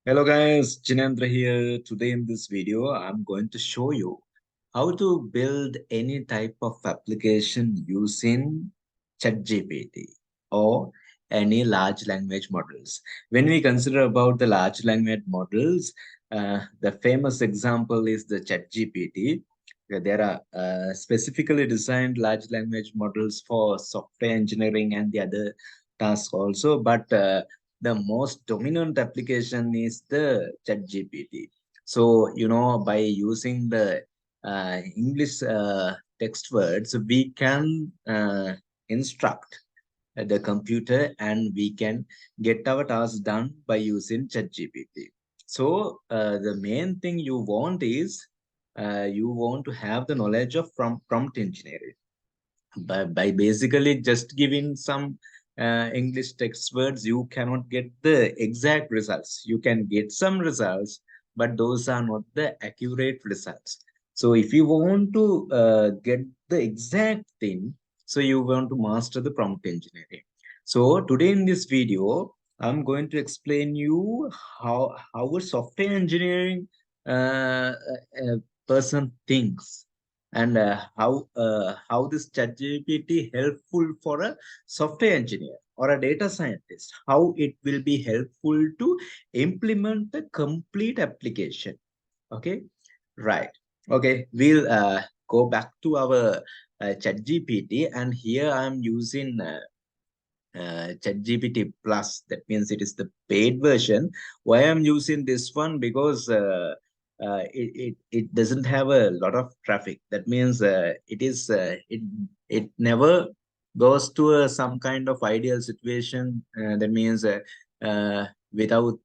Hello guys, Jinendra here. Today in this video, I'm going to show you how to build any type of application using ChatGPT or any large language models. When we consider about the large language models, the famous example is the ChatGPT. There are specifically designed large language models for software engineering and the other tasks also, but the most dominant application is the ChatGPT. So, by using the English text words, we can instruct the computer and we can get our tasks done by using ChatGPT. So, the main thing you want is you want to have the knowledge of from prompt engineering by basically just giving some English text words, you cannot get the exact results. You can get some results, but those are not the accurate results. So if you want to get the exact thing, so you want to master the prompt engineering. So today in this video, I'm going to explain you how a software engineering person thinks and how this ChatGPT helpful for a software engineer or a data scientist, how it will be helpful to implement the complete application. Okay, right. Okay, we'll go back to our ChatGPT, and here I'm using ChatGPT Plus. That means it is the paid version. Why I'm using this one? Because it doesn't have a lot of traffic. That means it never goes to some kind of ideal situation. That means without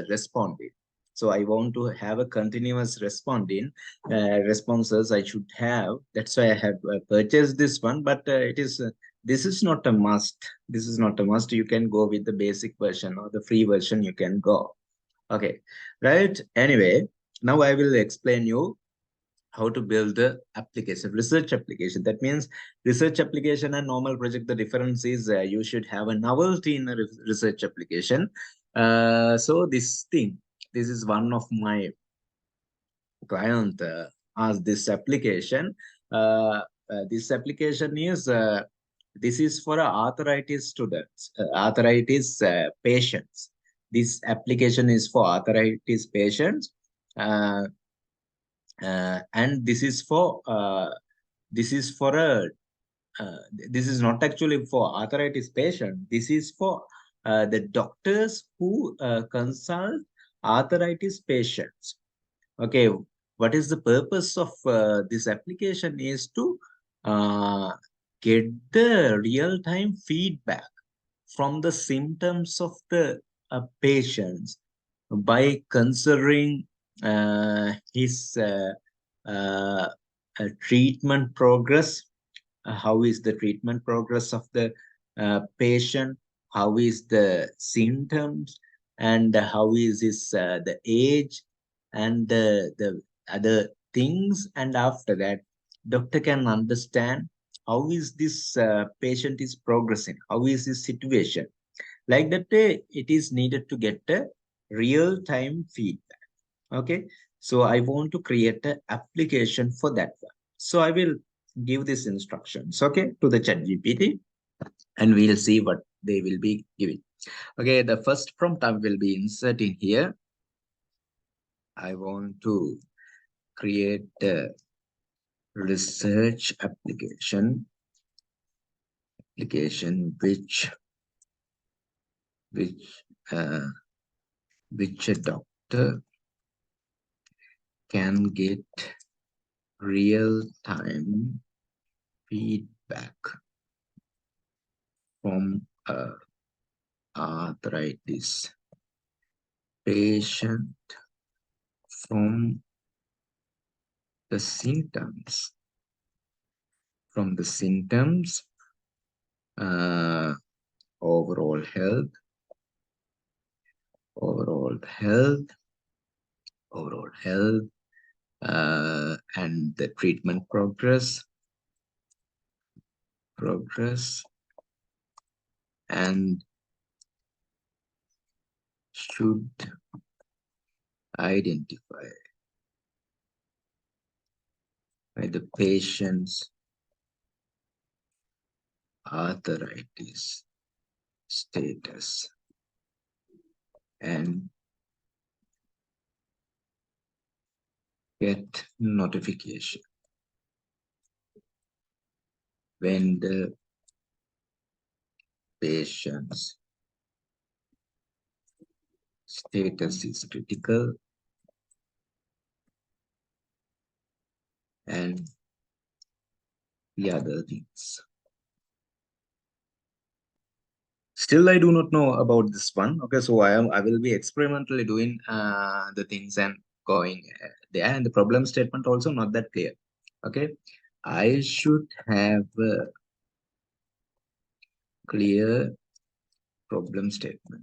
responding. So I want to have a continuous responding responses I should have. That's why I have purchased this one. But it is this is not a must. This is not a must. You can go with the basic version or the free version. You can go. Okay, right. Anyway, now I will explain you how to build the application, research application. That means research application and normal project. The difference is you should have a novelty in a research application. So this is one of my client asked this application. This application is this is for arthritis students, arthritis patients. This application is for arthritis patients, uh, and this is for a this is not actually for arthritis patient. This is for the doctors who consult arthritis patients. Okay, what is the purpose of this application is to uh, get the real-time feedback from the symptoms of the patients by considering his uh, treatment progress. How is the treatment progress of the patient? How is the symptoms? And how is his the age and the other things? And after that, doctor can understand how is this patient is progressing, how is his situation. Like that, it is needed to get a real-time feedback. Okay, so I want to create an application for that one. So I will give these instructions, okay, to the chat GPT, and we'll see what they will be giving. Okay, the first prompt I will be inserting here. I want to create a research application which uh, which a doctor can get real time feedback from a arthritis patient from the symptoms from the symptoms, uh, overall health, overall health, overall health, and the treatment progress, and should identify by the patient's arthritis status and get notification when the patient's status is critical and the other things. Still, I do not know about this one. Okay, so I will be experimentally doing the things and going there. And the problem statement also not that clear. Okay, I should have a clear problem statement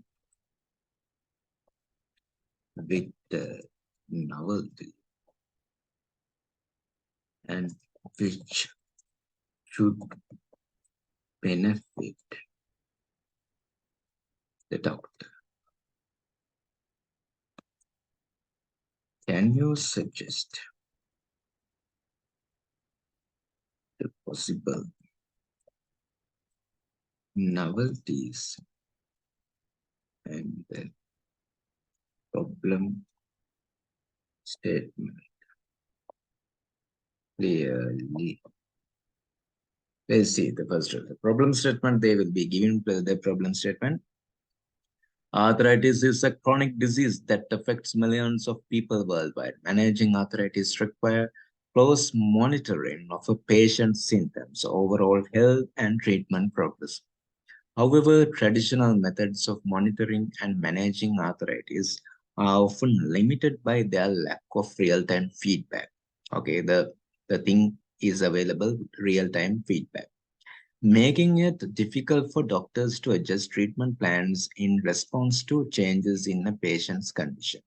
with the novelty and which should benefit the doctor. Can you suggest the possible novelties and the problem statement clearly? Let's see the first one. The problem statement, they will be given the problem statement. Arthritis is a chronic disease that affects millions of people worldwide. Managing arthritis requires close monitoring of a patient's symptoms, overall health, and treatment progress. However, traditional methods of monitoring and managing arthritis are often limited by their lack of real-time feedback. Okay, the thing is available real-time feedback, making it difficult for doctors to adjust treatment plans in response to changes in a patient's condition.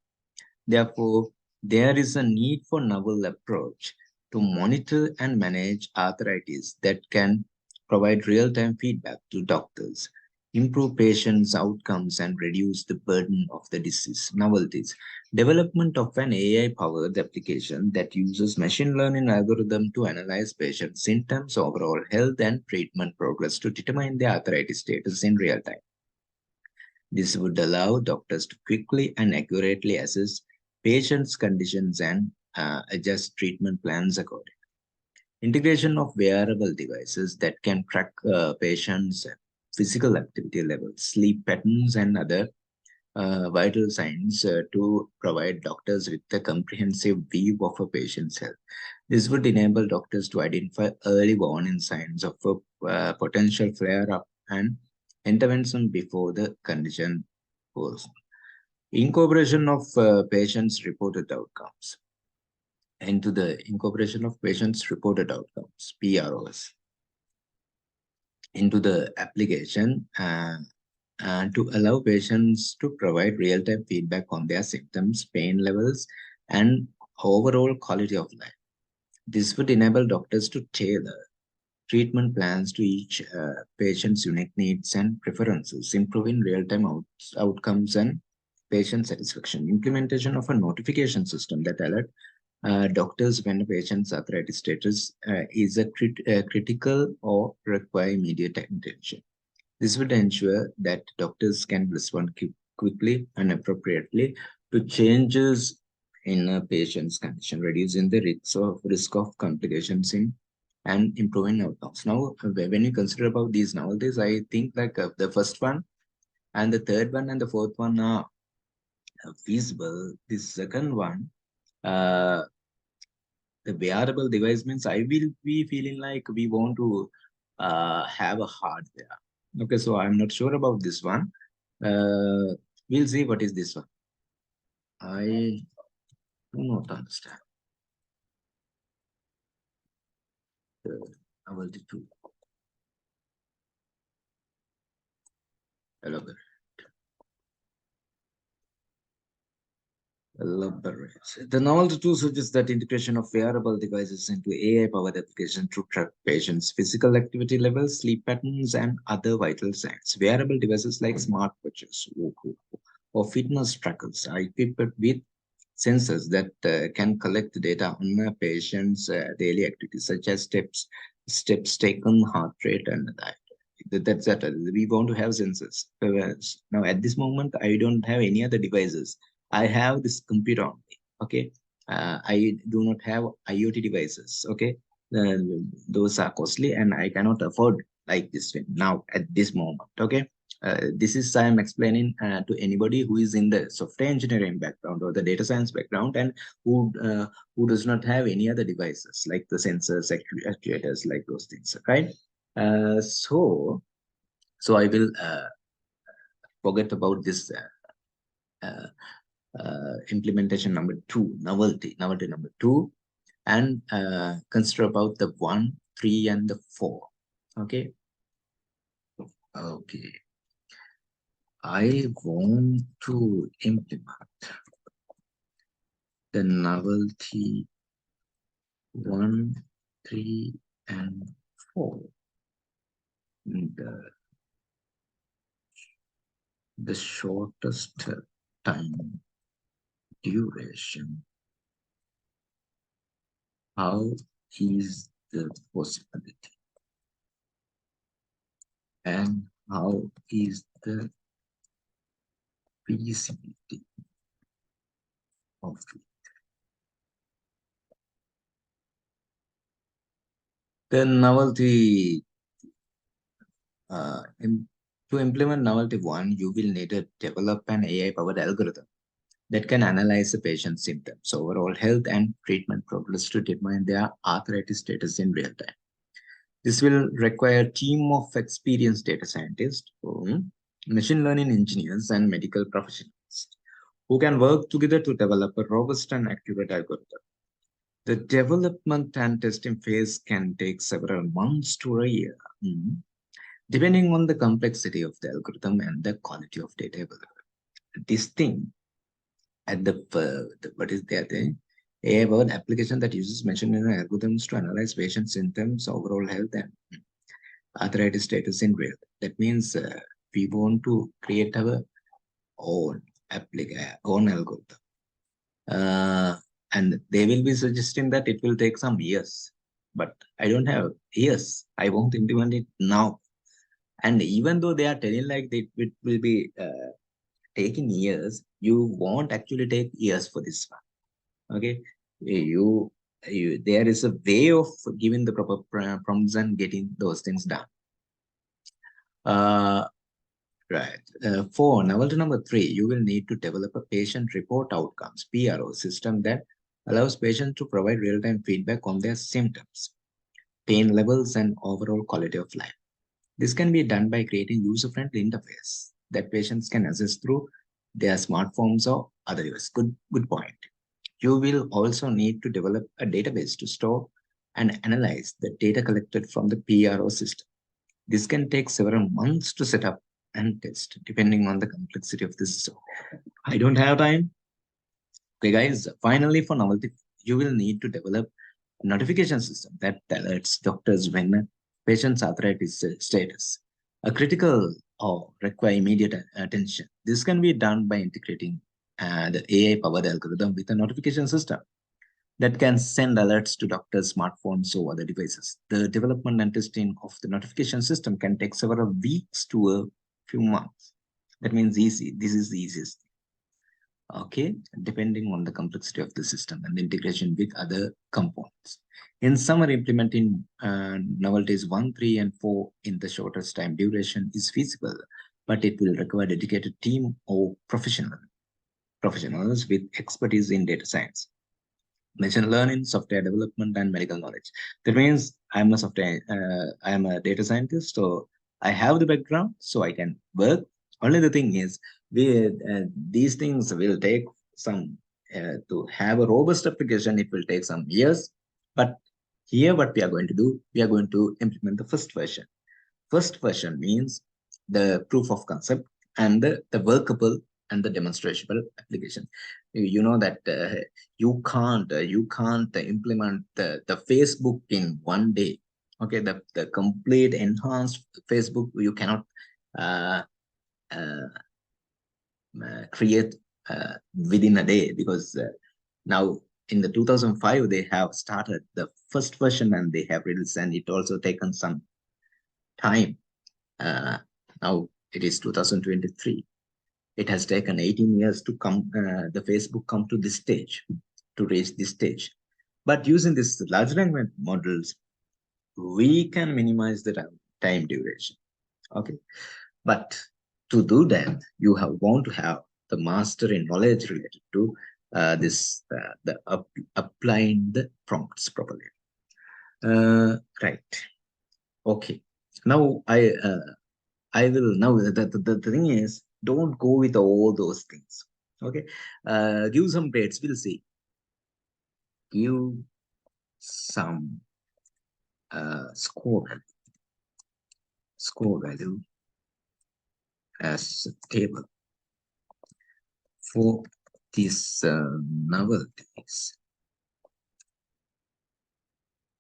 Therefore, there is a need for novel approach to monitor and manage arthritis that can provide real-time feedback to doctors, improve patients' outcomes, and reduce the burden of the disease. Novelties. Development of an AI-powered application that uses machine learning algorithm to analyze patient symptoms, overall health, and treatment progress to determine the arthritis status in real time. This would allow doctors to quickly and accurately assess patients' conditions and adjust treatment plans accordingly. Integration of wearable devices that can track patients' physical activity levels, sleep patterns, and other vital signs to provide doctors with a comprehensive view of a patient's health. This would enable doctors to identify early warning signs of a potential flare-up and intervention before the condition worsens. Incorporation of patients' reported outcomes into the incorporation of patients' reported outcomes, PROs, into the application to allow patients to provide real-time feedback on their symptoms, pain levels, and overall quality of life. This would enable doctors to tailor treatment plans to each patient's unique needs and preferences, improving real-time outcomes and patient satisfaction. Implementation of a notification system that alert doctors when a patient's arthritis status is critical or require immediate attention. This would ensure that doctors can respond quickly and appropriately to changes in a patient's condition, reducing the risk of complications in and improving outcomes. Now, when you consider about these nowadays, I think like the first one and the third one and the fourth one are feasible. The second one, uh, the wearable device means I will be feeling like we want to have a hardware. Okay, so I'm not sure about this one. We'll see what is this one. I do not understand. I will do elaborate. Elaborate. The novel tool suggests that integration of wearable devices into AI-powered application to track patients' physical activity levels, sleep patterns, and other vital signs. Wearable devices like smartwatches or fitness trackers are equipped with sensors that can collect data on a patient's daily activities, such as steps taken, heart rate, and that. That's that. We want to have sensors. Now, at this moment, I don't have any other devices. I have this computer only. Okay, I do not have IoT devices. Okay, uh, those are costly, and I cannot afford like this one now at this moment. Okay, this is I am explaining to anybody who is in the software engineering background or the data science background, and who does not have any other devices like the sensors, actuators, like those things. Right. So I will forget about this uh, implementation number two, novelty number two, and consider about the 1, 3, and the 4. Okay. Okay. I want to implement the novelty 1, 3, and 4. The shortest time duration. How is the possibility? And how is the feasibility of it? The novelty, to implement novelty 1, you will need to develop an AI-powered algorithm that can analyze the patient's symptoms, overall health, and treatment progress to determine their arthritis status in real time. This will require a team of experienced data scientists, machine learning engineers, and medical professionals who can work together to develop a robust and accurate algorithm. The development and testing phase can take several months to a year, depending on the complexity of the algorithm and the quality of data available. This thing at what is the thing? AI-powered application that uses machine learning algorithms to analyze patient symptoms, overall health, and arthritis status in real. That means we want to create our own own algorithm, and they will be suggesting that it will take some years. But I don't have years. I won't implement it now. And even though they are telling like it will be taking years, you won't actually take years for this one. Okay, there is a way of giving the proper prompts and getting those things done. Uh, right. For novelty number 3, you will need to develop a patient report outcomes (PRO) system that allows patients to provide real-time feedback on their symptoms, pain levels, and overall quality of life. This can be done by creating user-friendly interface that patients can access through their smartphones or other devices. Good point. You will also need to develop a database to store and analyze the data collected from the PRO system. This can take several months to set up and test, depending on the complexity of the system. I don't have time. Okay, guys, finally, for novelty, you will need to develop a notification system that alerts doctors when a patient's arthritis status, a critical or require immediate attention. This can be done by integrating the AI-powered algorithm with a notification system that can send alerts to doctors' smartphones or other devices. The development and testing of the notification system can take several weeks to a few months. That means easy. This is the easiest. Okay, depending on the complexity of the system and the integration with other components. In summary, implementing novelties 1, 3, and 4 in the shortest time duration is feasible, but it will require a dedicated team or professionals with expertise in data science, machine learning, software development, and medical knowledge. That means I am a data scientist, so I have the background, so I can work. Only the thing is, these things will take some to have a robust application. It will take some years, but here what we are going to do, we are going to implement the first version. First version means the proof of concept and the workable and the demonstrable application. You know that you can't implement the Facebook in one day. Okay, the complete enhanced Facebook you cannot uh, uh, create within a day, because Now, in the 2005, they have started the first version and they have released, and it also taken some time. Uh, Now it is 2023. It has taken 18 years to come, the Facebook come to this stage, to reach this stage. But using this large language models, we can minimize the time duration. Okay. But to do that, you have want to have the mastery knowledge related to applying the prompts properly. Right. Okay. Now I will now the thing is, don't go with all those things. Okay. Give some grades. We'll see. Give some score value as a table for these novelties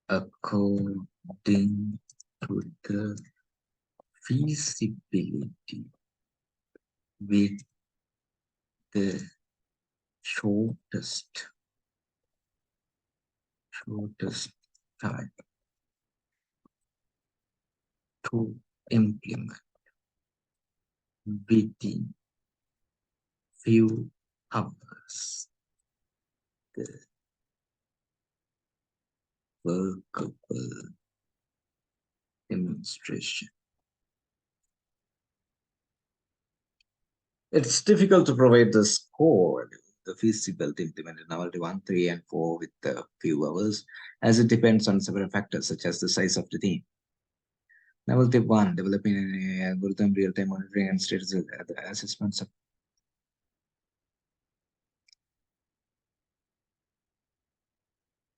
according to the feasibility with the shortest time to implement within few hours the workable demonstration. It's difficult to provide the score, the feasibility implemented novelty 1, 3, and 4 with a few hours, as it depends on several factors such as the size of the team. Novelty 1, developing an algorithm, real-time monitoring, and status assessments.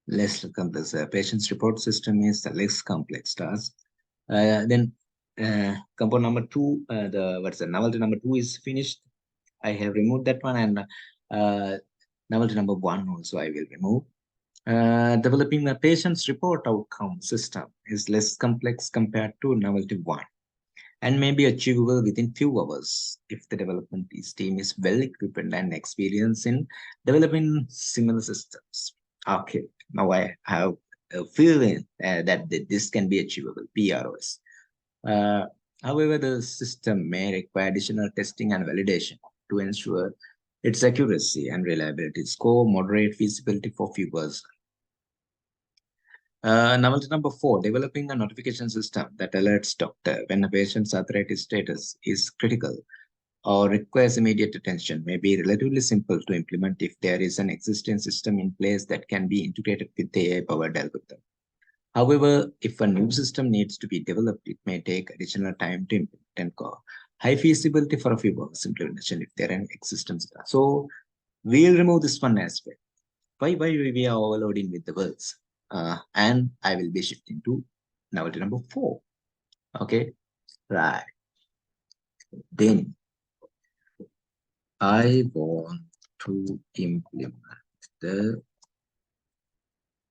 Less complex. Patient's report system is the less complex task. Then component number 2, novelty number 2 is finished. I have removed that one, and novelty number 1 also I will remove. Developing a patient's report outcome system is less complex compared to novelty 1 and may be achievable within few hours if the development team is well equipped and experienced in developing similar systems. Okay, now I have a feeling that this can be achievable, PROS. However, the system may require additional testing and validation to ensure its accuracy and reliability. Score moderate feasibility for few hours. Novelty number 4, developing a notification system that alerts doctor when a patient's arthritis status is critical or requires immediate attention may be relatively simple to implement if there is an existing system in place that can be integrated with the AI-powered algorithm. However, if a new system needs to be developed, it may take additional time to implement and high feasibility for a few hours implementation if there are an existing system. So we'll remove this one as well. Why we are overloading with the words? And I will be shifting to novelty number 4. Okay, right. Then I want to implement the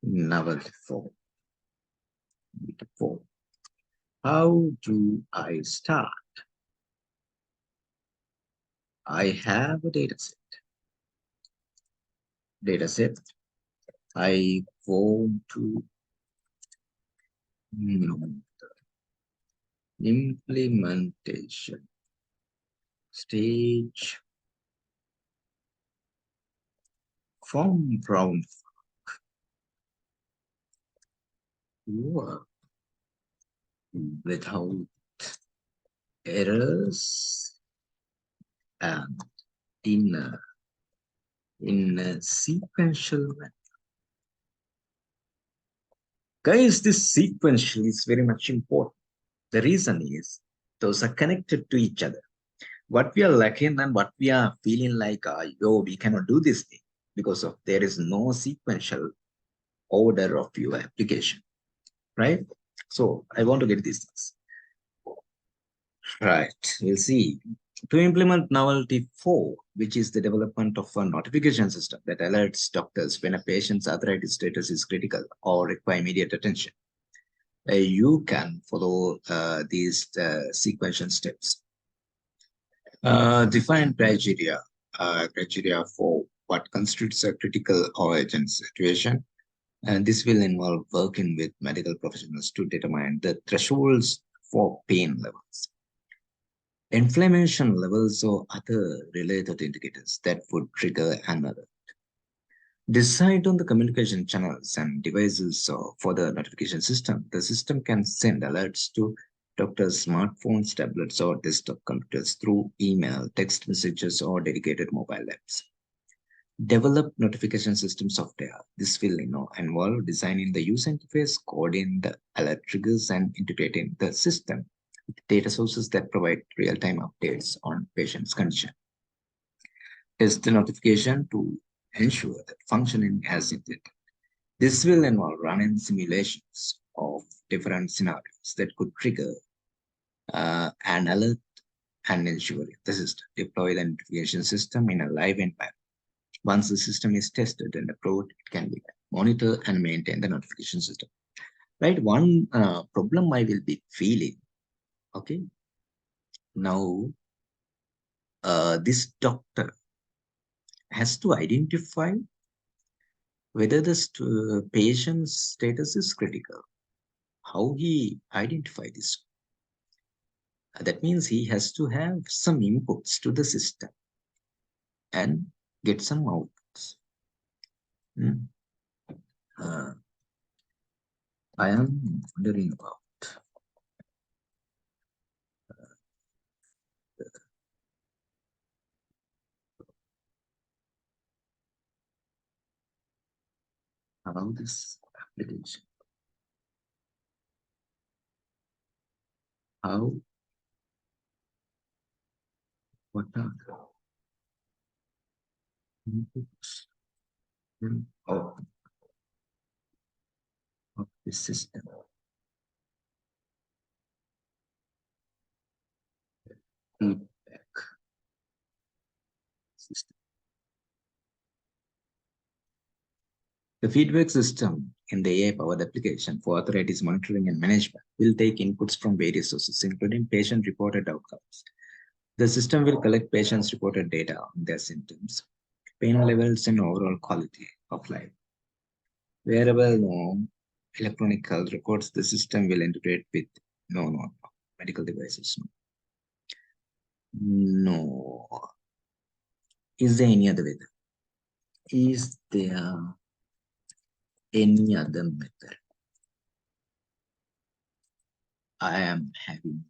novelty 4. How do I start? I have a data set. I want to know the implementation stage from brown work without errors and in a sequential manner. Guys, this sequential is very much important. The reason is those are connected to each other. What we are lacking and what we are feeling like, we cannot do this thing because of there is no sequential order of your application, right? So I want to get these things. Right, we'll see. To implement novelty 4, which is the development of a notification system that alerts doctors when a patient's arthritis status is critical or require immediate attention, you can follow these sequential steps. Define criteria for what constitutes a critical or urgent situation. And this will involve working with medical professionals to determine the thresholds for pain levels, inflammation levels, or other related indicators that would trigger an alert. Decide on the communication channels and devices for the notification system. The system can send alerts to doctors' smartphones, tablets, or desktop computers through email, text messages, or dedicated mobile apps. Develop notification system software. This will involve designing the user interface, coding the alert triggers, and integrating the system with data sources that provide real-time updates on patient's condition. Test the notification to ensure that functioning as intended. This will involve running simulations of different scenarios that could trigger an alert and ensure the system. Deploy the notification system in a live environment. Once the system is tested and approved, it can be monitor and maintain the notification system. Right? One problem I will be feeling. Okay. Now, this doctor has to identify whether the patient's status is critical. How he identify this? That means he has to have some inputs to the system and get some outputs. I am wondering about how this application, how, what are the inputs of, of the system. Feedback system. The feedback system in the AI-powered application for arthritis monitoring and management will take inputs from various sources, including patient-reported outcomes. The system will collect patients' reported data on their symptoms, pain levels, and overall quality of life. Wearable electronic health records, the system will integrate with medical devices. No. Is there any other way? Is there any other method? I am having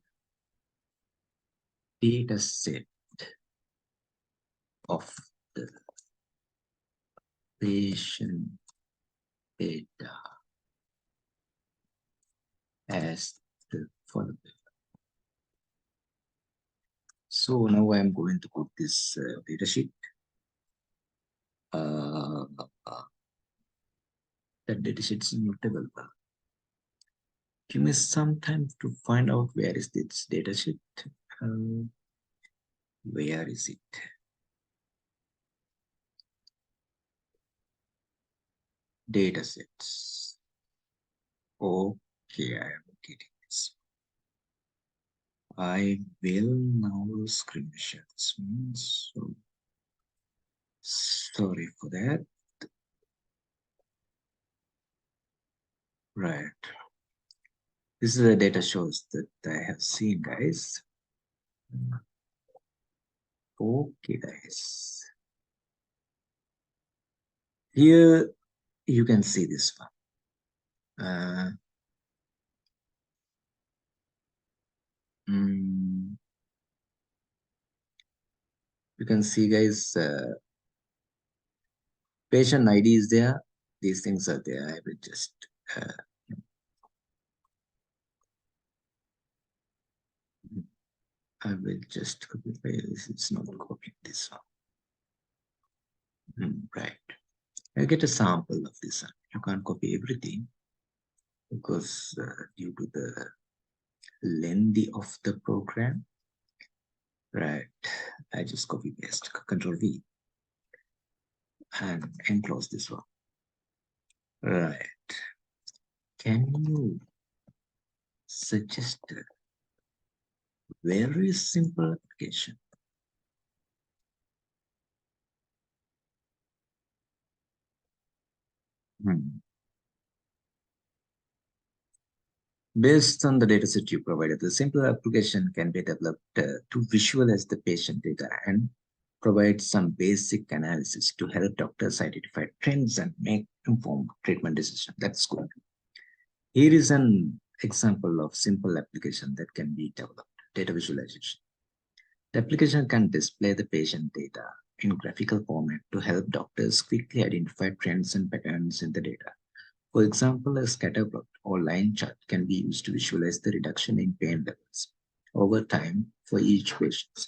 data set of the patient data as the following. So now I am going to put this data sheet. That data sheet is not available. Give me some time to find out where is this data sheet. Where is it? Data sets. Okay, I am getting this. I will now screen share this one. So sorry for that. Right. This is the data shows that I have seen, guys. Okay, guys. Here you can see this one. You can see, guys, patient ID is there. These things are there. I will just copy this. It's not copying this one. Right. I get a sample of this one. You can't copy everything because due to the length of the program. Right. I just copy paste, Control V, and enclose this one. Right. Can you suggest a very simple application Hmm. Based on the dataset you provided, the simple application can be developed to visualize the patient data and provide some basic analysis to help doctors identify trends and make informed treatment decisions. That's good. Here is an example of simple application that can be developed. Data visualization. The application can display the patient data in graphical format to help doctors quickly identify trends and patterns in the data. For example, a scatter plot or line chart can be used to visualize the reduction in pain levels over time for each patient.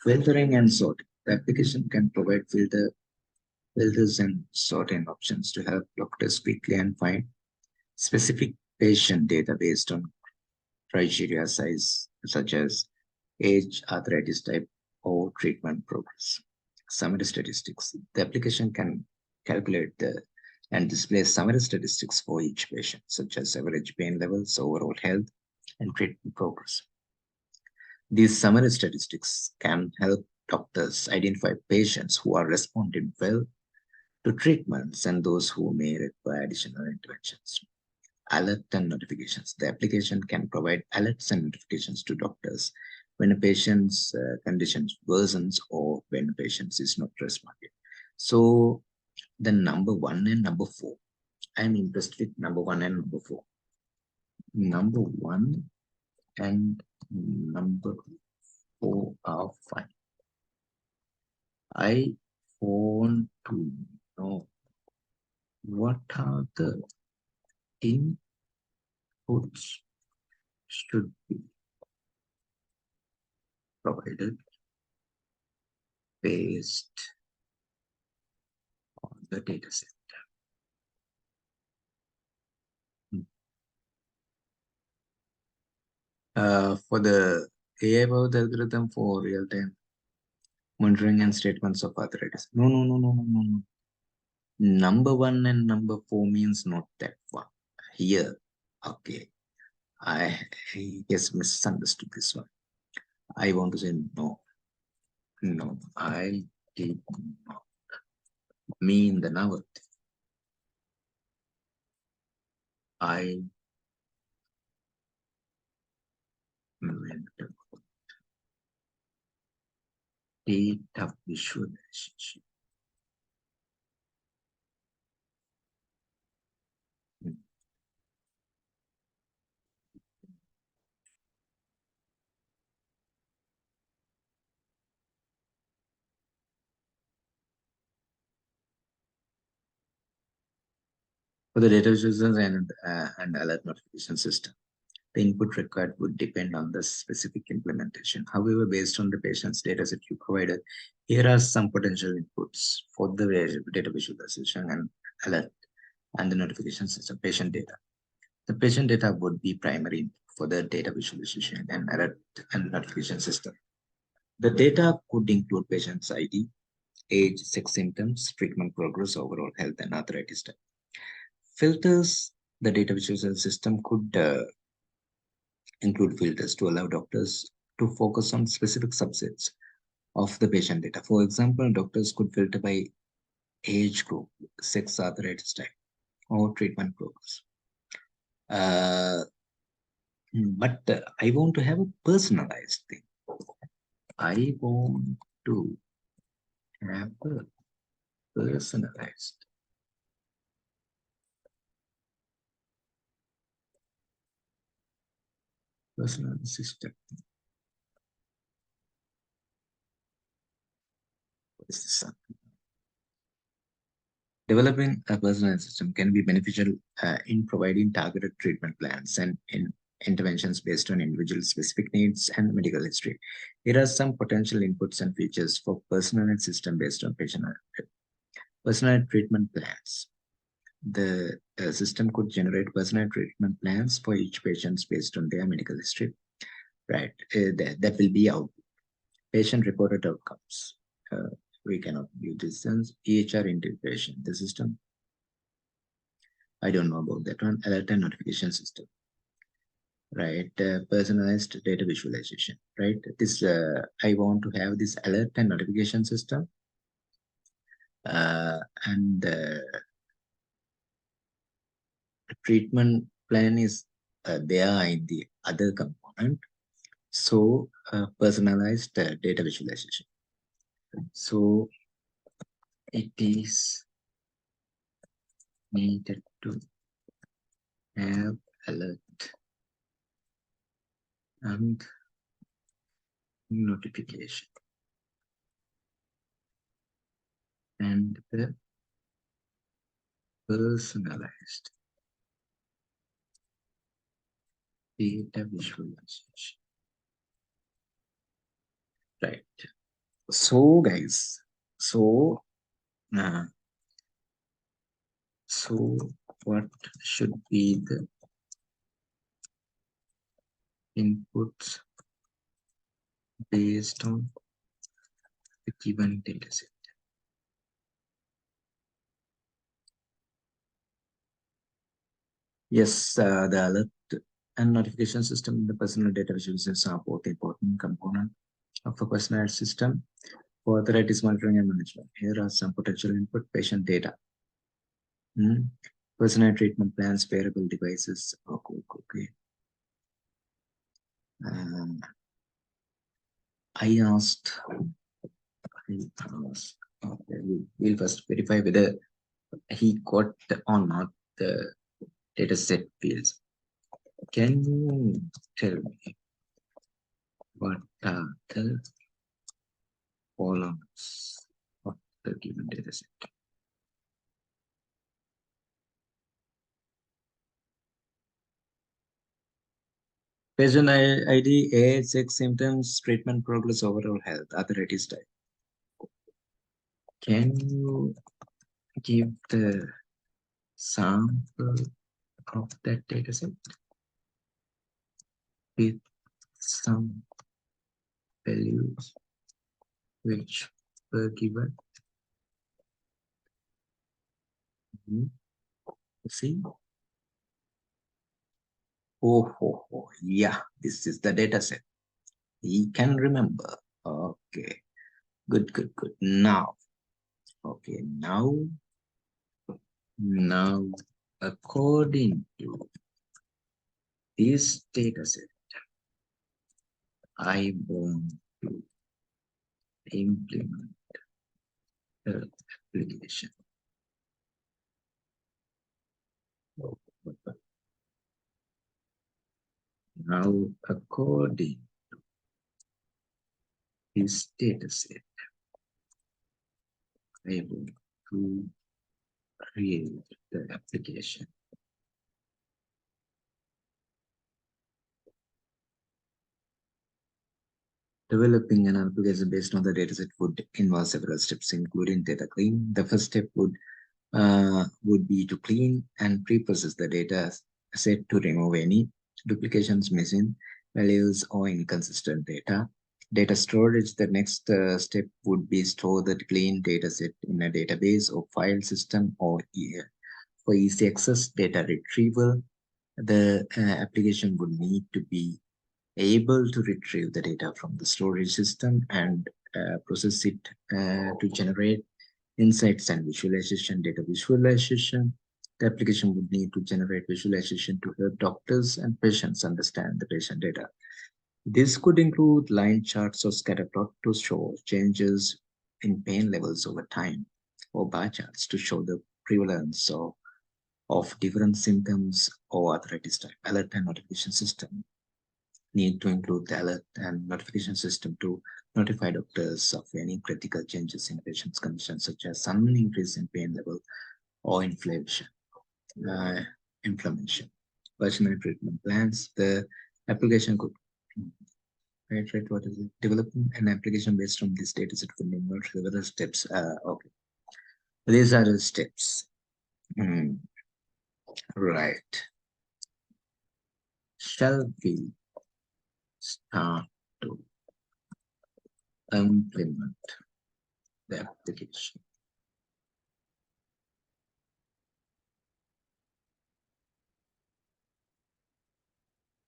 Filtering and sorting. The application can provide filters and sorting options to help doctors quickly and find specific patient data based on criteria size such as age, arthritis type, or treatment progress. Summary statistics. The application can calculate and display summary statistics for each patient, such as average pain levels, overall health, and treatment progress. These summary statistics can help doctors identify patients who are responding well to treatments and those who may require additional interventions. Alert and notifications. The application can provide alerts and notifications to doctors when a patient's condition worsens or when a patient is not responding. So the number 1 and number 4. I'm interested with number 1 and number 4. Number 1 and number 4 are fine. I want to know what are the inputs should be provided based on the dataset. For the AI-powered algorithm for real-time monitoring and statements of arthritis. No, no, no, no, no, no, no. Number 1 and number 4 means not that one. Here, okay. I guess misunderstood this one. I want to say no. No, I did not mean the novel. I meant data visualization. For the data visualization and alert notification system, the input required would depend on the specific implementation. However, based on the patient's dataset you provided, here are some potential inputs for the data visualization and alert and the notification system. Patient data. The patient data would be primary input for the data visualization and alert and notification system. The data could include patient's ID, age, sex symptoms, treatment progress, overall health, and arthritis type. Filters. The data visualization system could include filters to allow doctors to focus on specific subsets of the patient data. For example, doctors could filter by age group, sex, arthritis type, or treatment progress. But I want to have a personalized thing. I want to have a personalized system. What is this? Developing a personalized system can be beneficial in providing targeted treatment plans and in interventions based on individual specific needs and medical history. Here are some potential inputs and features for personalized system based on patient personalized treatment plans. The system could generate personalized treatment plans for each patient based on their medical history. Right, that will be output. Patient reported outcomes. We cannot use this sense. EHR integration. The system, I don't know about that one. Alert and notification system. Right, personalized data visualization. Right, this I want to have this alert and notification system, and treatment plan is there in the other component. So personalized data visualization. So it is needed to have alert and notification and the personalized data visualization. Right. So guys, so uh, so what should be the inputs based on the given dataset? Yes, the alert and notification system in the personal data visualizations are both important component of a personalized system for authorities monitoring and management. Here are some potential input patient data. Personal treatment plans, wearable devices. Okay. Um, I asked, okay, we'll first verify whether he got or not the data set fields. Can you tell me what are the columns of the given data set? Patient ID, age, sex, symptoms, treatment progress, overall health, arthritis type. Can you give the sample of that data set with some values which were given? See? Yeah, this is the data set. He can remember. Okay, good. Okay, now, according to this data set, I want to implement the application. Now, according to this data set, I want to create the application. Developing an application based on the dataset would involve several steps, including data cleaning. The first step would be to clean and pre-process the data set to remove any duplications, missing values, or inconsistent data. Data storage, the next step would be store the clean data set in a database or file system or for easy access data retrieval. The application would need to be able to retrieve the data from the storage system and process it to generate insights and visualization. Data visualization, the application would need to generate visualization to help doctors and patients understand the patient data. This could include line charts or scatter plot to show changes in pain levels over time, or bar charts to show the prevalence of different symptoms or arthritis type. Alert and notification system need to include the alert and notification system to notify doctors of any critical changes in patient's condition, such as sudden increase in pain level or uh, inflammation. Personal treatment plans. The application could right, what is it? Developing an application based on this data set will involve several steps. Okay, these are the steps. Hmm. Right. Shall we start to implement the application?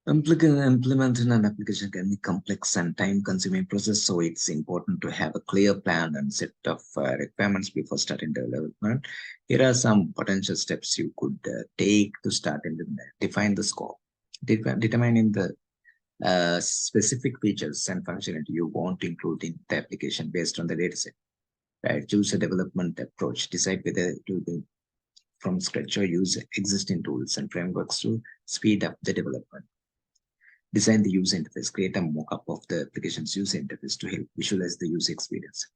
Implementing an application can be complex and time-consuming process, so it's important to have a clear plan and set of requirements before starting development. Here are some potential steps you could take to start implementing. Define the scope. Determining the specific features and functionality you want to include in the application based on the dataset. Right? Choose a development approach. Decide whether to do from scratch or use existing tools and frameworks to speed up the development. Design the user interface. Create a mock-up of the application's user interface to help visualize the user experience.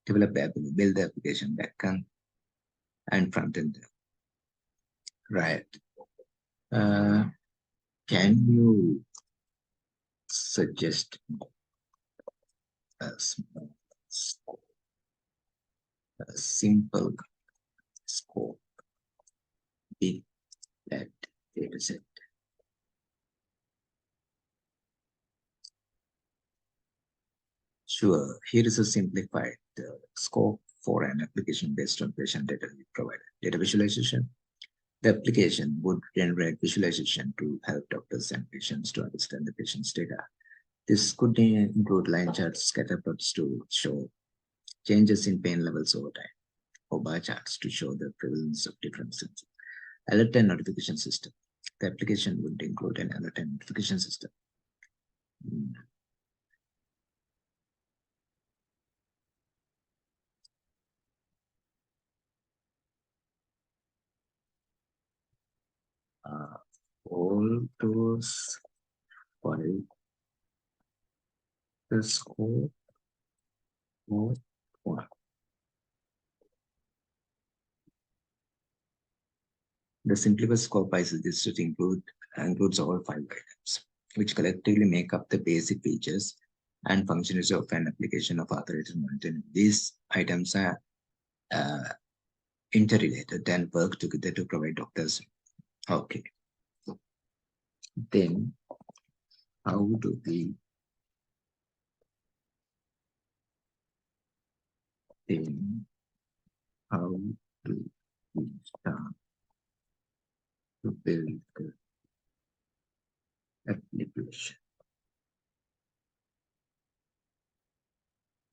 Develop the app, build the application backend and front end. Right. Uh, can you suggest a small scope, a simple scope with that dataset? Sure. Here is a simplified scope for an application based on patient data we provided. Data visualization. The application would generate visualization to help doctors and patients to understand the patient's data. This could include line charts, scatter plots to show changes in pain levels over time, or bar charts to show the prevalence of different symptoms. Alert and notification system. The application would include an alert and notification system. Uh, all those file the scope of one. The simplified scope I suggested includes all 5 items, which collectively make up the basic features and functions of an application of authorized monitoring. These items are uh, interrelated and work together to provide doctors. Okay, then how do we then how do we start to build the application?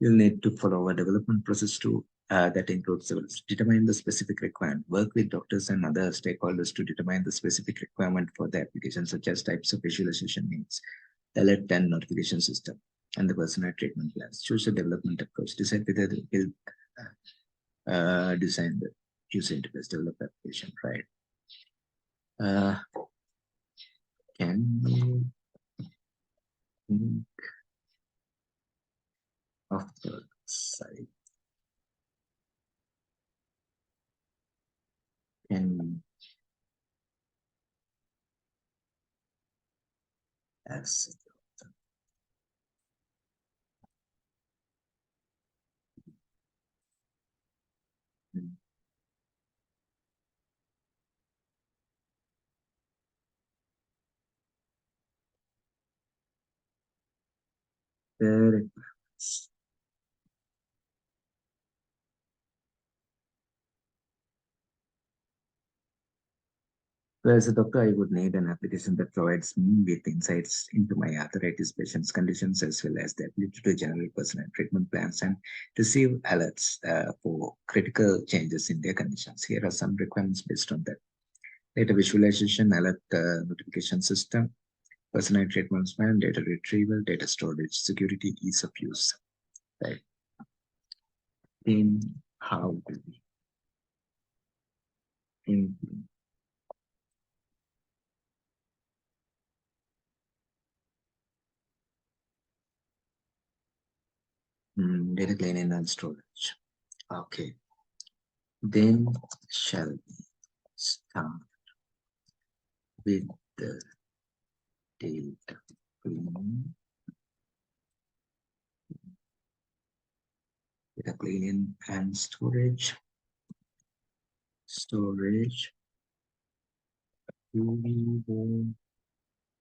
You'll need to follow a development process to that includes determine the specific requirement, work with doctors and other stakeholders to determine the specific requirement for the application, such as types of visualization needs, alert and notification system, and the personal treatment plans. Choose a development approach. Decide whether to build, design the user interface, develop application, right? Uh, can you think of the site? Can as the requirements. So as a doctor, I would need an application that provides me with insights into my arthritis patients' conditions, as well as the ability to generate personal treatment plans and receive alerts for critical changes in their conditions. Here are some requirements based on that. Data visualization, alert notification system, personal treatment plan, data retrieval, data storage, security, ease of use. Right. In how do we implement data cleaning and storage? Okay. Then shall we start with the data cleaning, and storage. Storage. Do we want?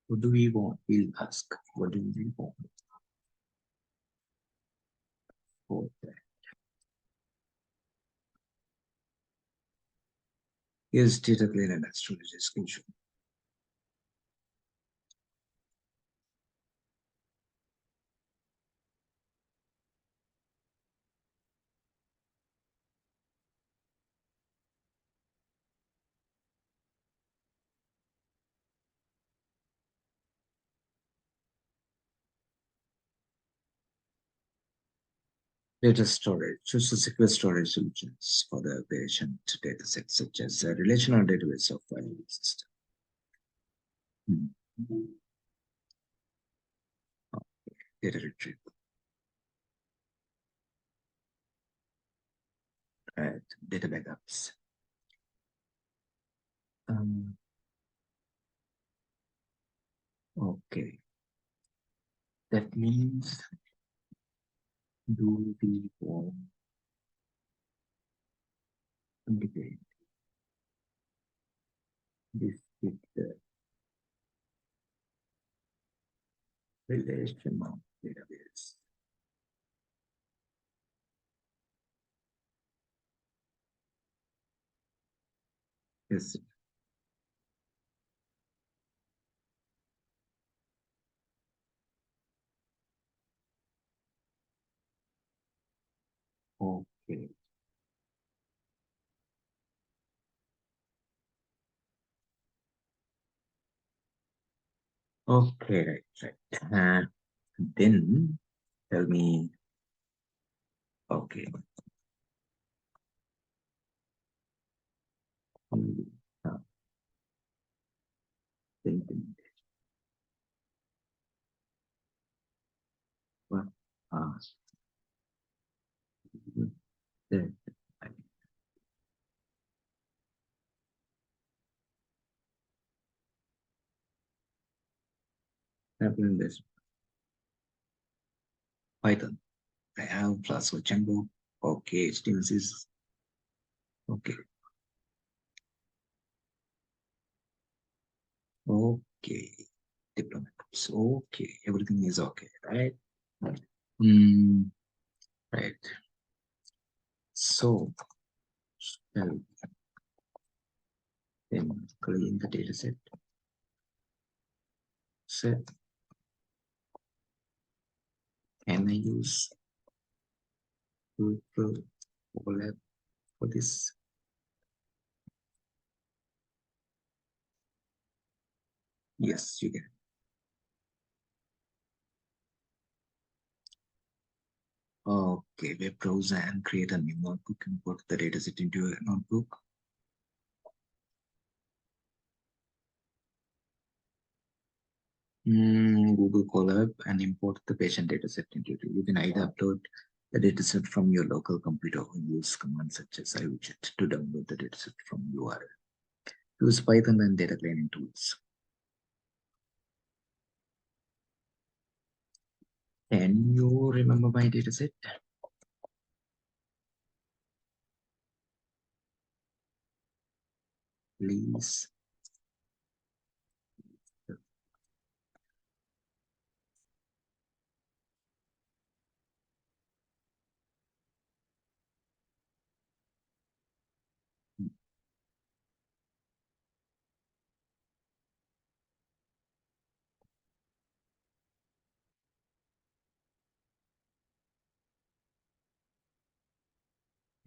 What do we want? We'll ask. What do we want for that? Here's data cleaning and storage description. Data storage, choose a secure storage solutions for the patient data sets such as a relational database or file system. Hmm. Data retrieval, right? Data backups. Um, okay, that means do we want to integrate this with the relational database? Yes. Okay. Okay, right. Then tell me, okay, uh, then what are the happening this Python? I have plus or Django. Okay, HTML is okay. Okay, deployment. Okay, everything is okay, right? Hmm, right. So, shall then clean the data set. Set. Can I use Google Colab for this? Yes, you can. Okay, web browser and create a new notebook. Import the dataset into a notebook. Google Colab and import the patient dataset into it. You can either upload the dataset from your local computer or use commands such as iWidget to download the dataset from URL. Use Python and data cleaning tools. Can you remember my dataset? Please.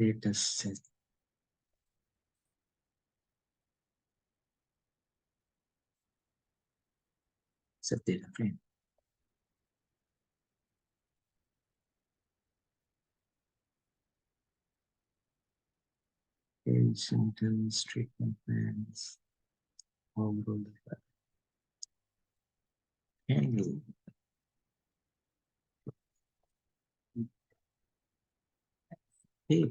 Dataset. Set data frame. Patient treatment plans. Overall. Can you hey,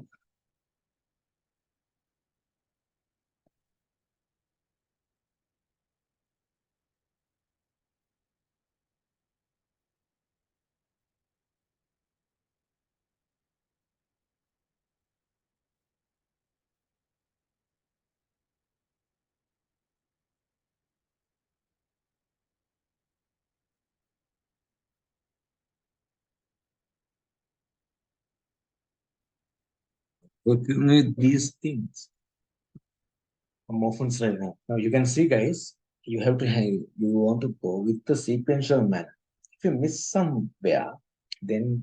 working with these things? I'm often right now. Now you can see, guys, you have to have, you want to go with the sequential manner. If you miss somewhere, then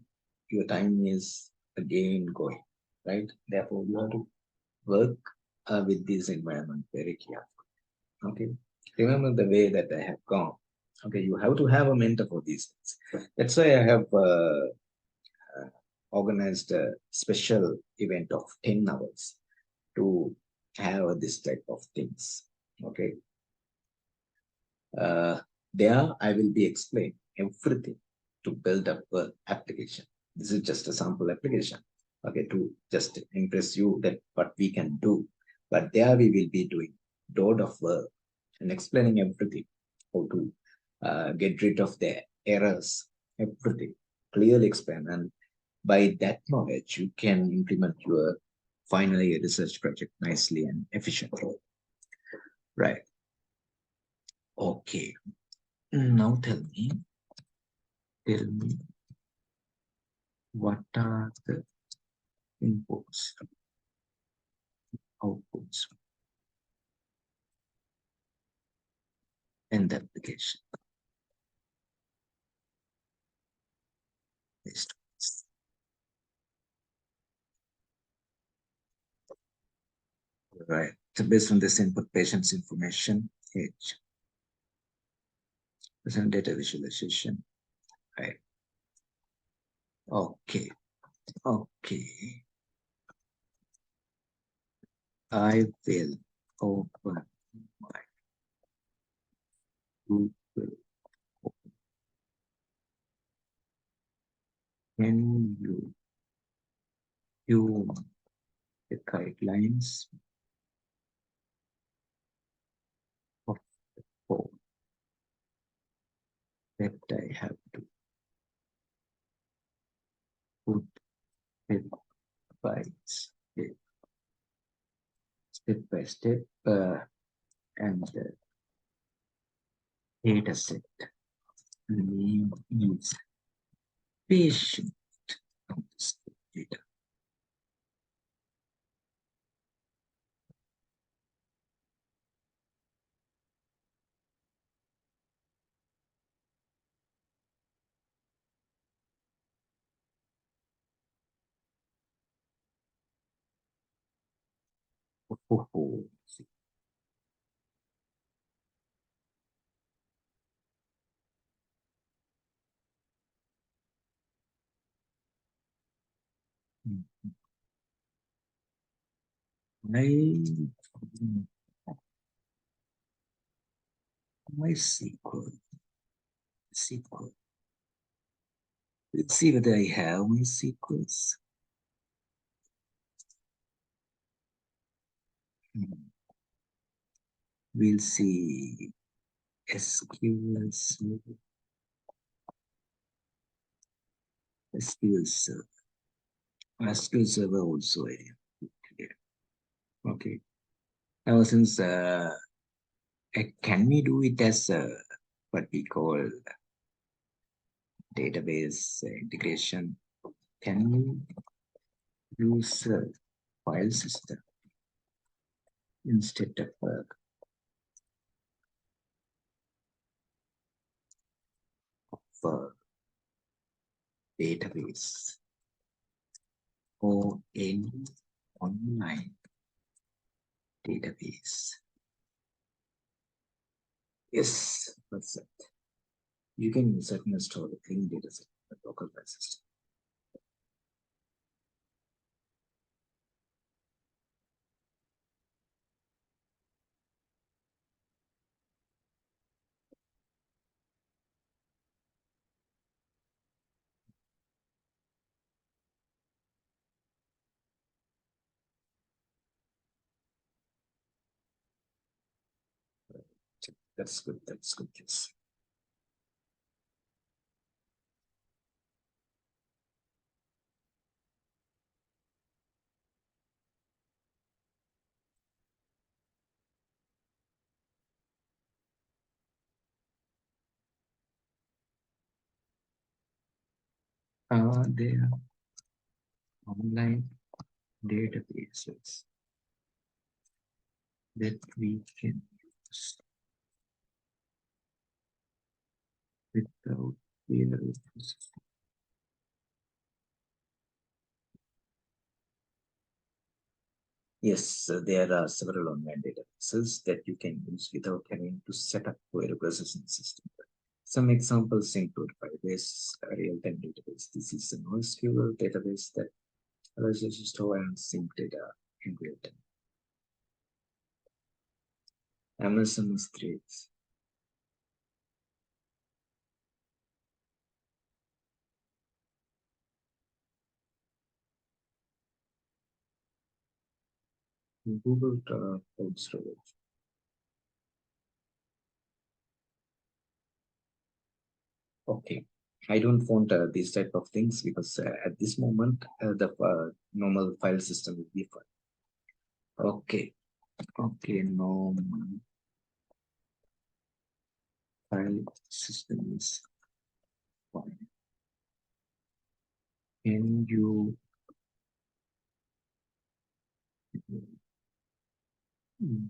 your time is again going, right? Therefore, you have to work with this environment very carefully. Okay. Remember the way that I have gone. Okay, you have to have a mentor for these things. That's why I have organized a special event of 10 hours to have this type of things. Okay. Uh, there I will be explaining everything to build up an application. This is just a sample application. Okay, to just impress you that what we can do. But there we will be doing load of work and explaining everything, how to get rid of the errors, everything clearly explain. And by that knowledge, you can implement your finally a research project nicely and efficiently. Right. Okay. Now tell me what are the inputs, outputs, and the application based on this. Right. So based on this input, patient's information, age, present data visualization. Right. Okay. Okay. I will open my Google. Can you the guidelines of the code that I have to put step by step and the data set name is patient data. Oh, oh, my my SQL. Let's see whether I have my sequels. We'll see SQL Server. SQL Server. SQL Server also. Okay. Now, since can we do it as what we call database integration? Can we use file system instead of database or any online database? Yes, that's it. You can certainly store the clean data set in the local file system. That's good. That's good. Yes. Are there online databases that we can use without fear of processing? Yes, there are several online databases that you can use without having to set up query processing system. Some examples include database, a real-time database. This is a NoSQL database that allows us to store and sync data in real time. Amazon S3. Google Cloud Storage. Okay. I don't want these type of things because at this moment the normal file system will be fine. Okay. Okay. Normal file system is fine. Can you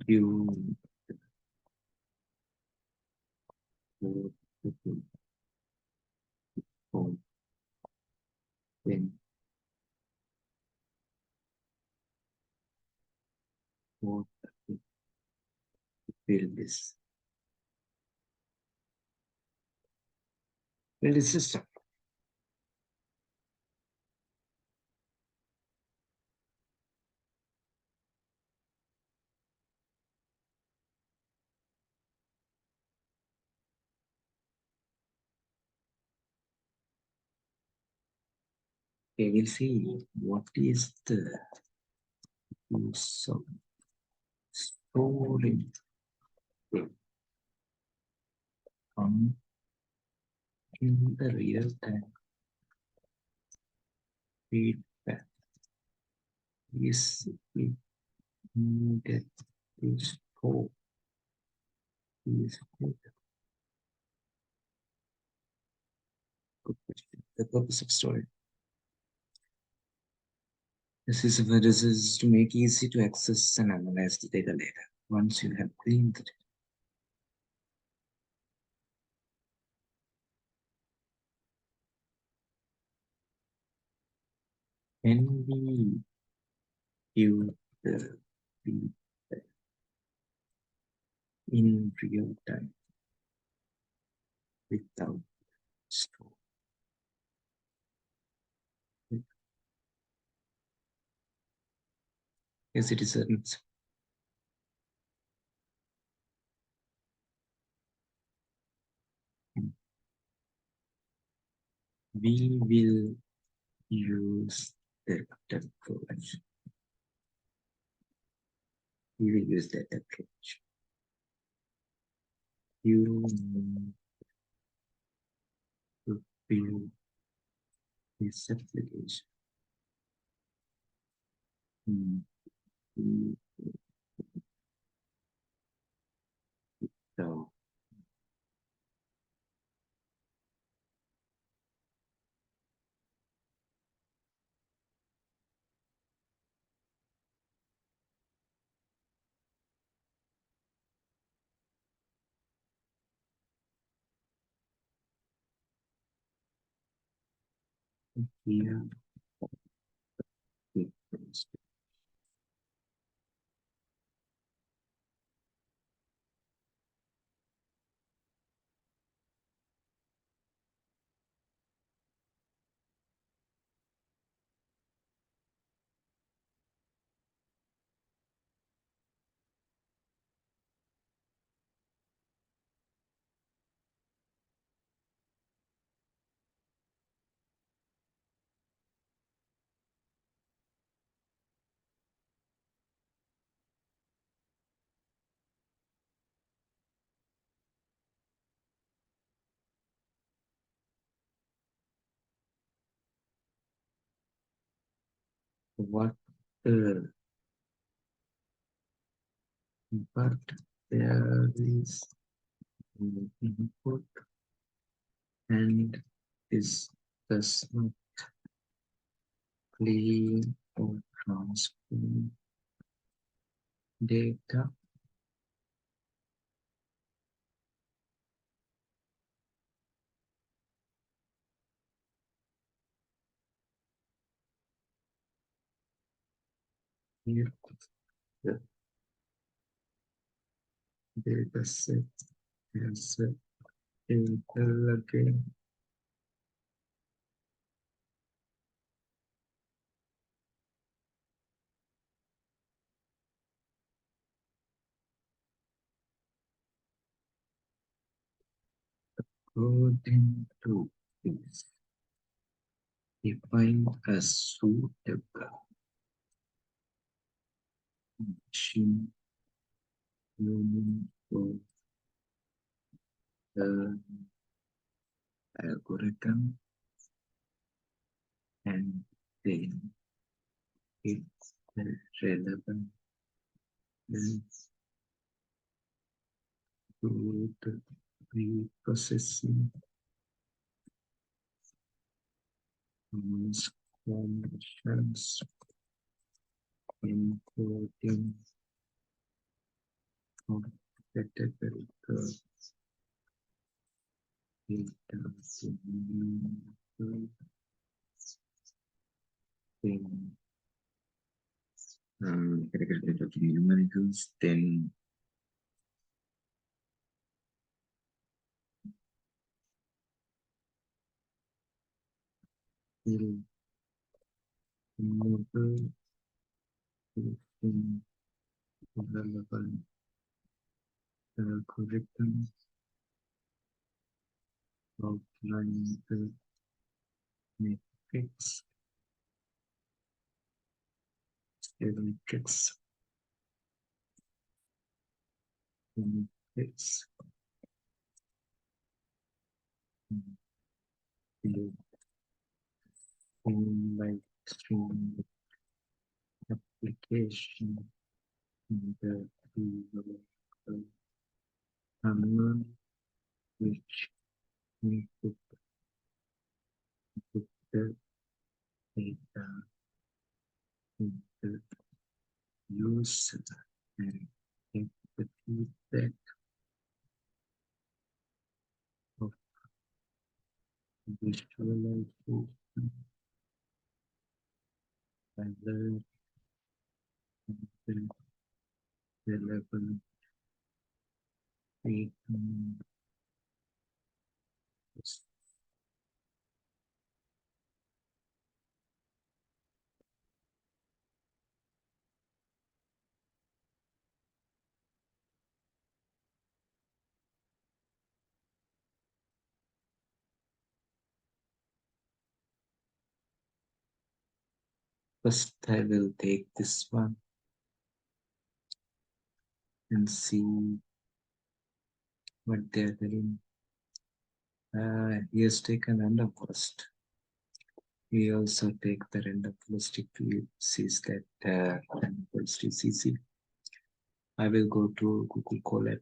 do for when what build this build a system? Okay, we'll see what is the use of storing on in the real time feedback is we needed to store these data. Good question. The purpose of storage. This is to make easy to access and analyze the data later once you have cleaned the data. Can we view the feedback in real time without store? Yes, it is a we will use that approach. We will use that approach. You need to build this application. So here we what uh, but there is no input and this does not clean or transform data. Here the data set has a table again. According to this, define a suitable machine learning for the algorithm, and then it's relevant to the pre-processing functions, encoding of categorical data to numerical thing, categorical data to numericals, then will enable using relevant algorithms outline the metrics, metrics, metrics, like stream application in the command which input the data in the user and get the feedback of visualization, alert, and the relevant data. First, I will take this one and see what they're doing. He has taken random forest. We also take the random forest if he sees that random forest is easy. I will go to Google Colab.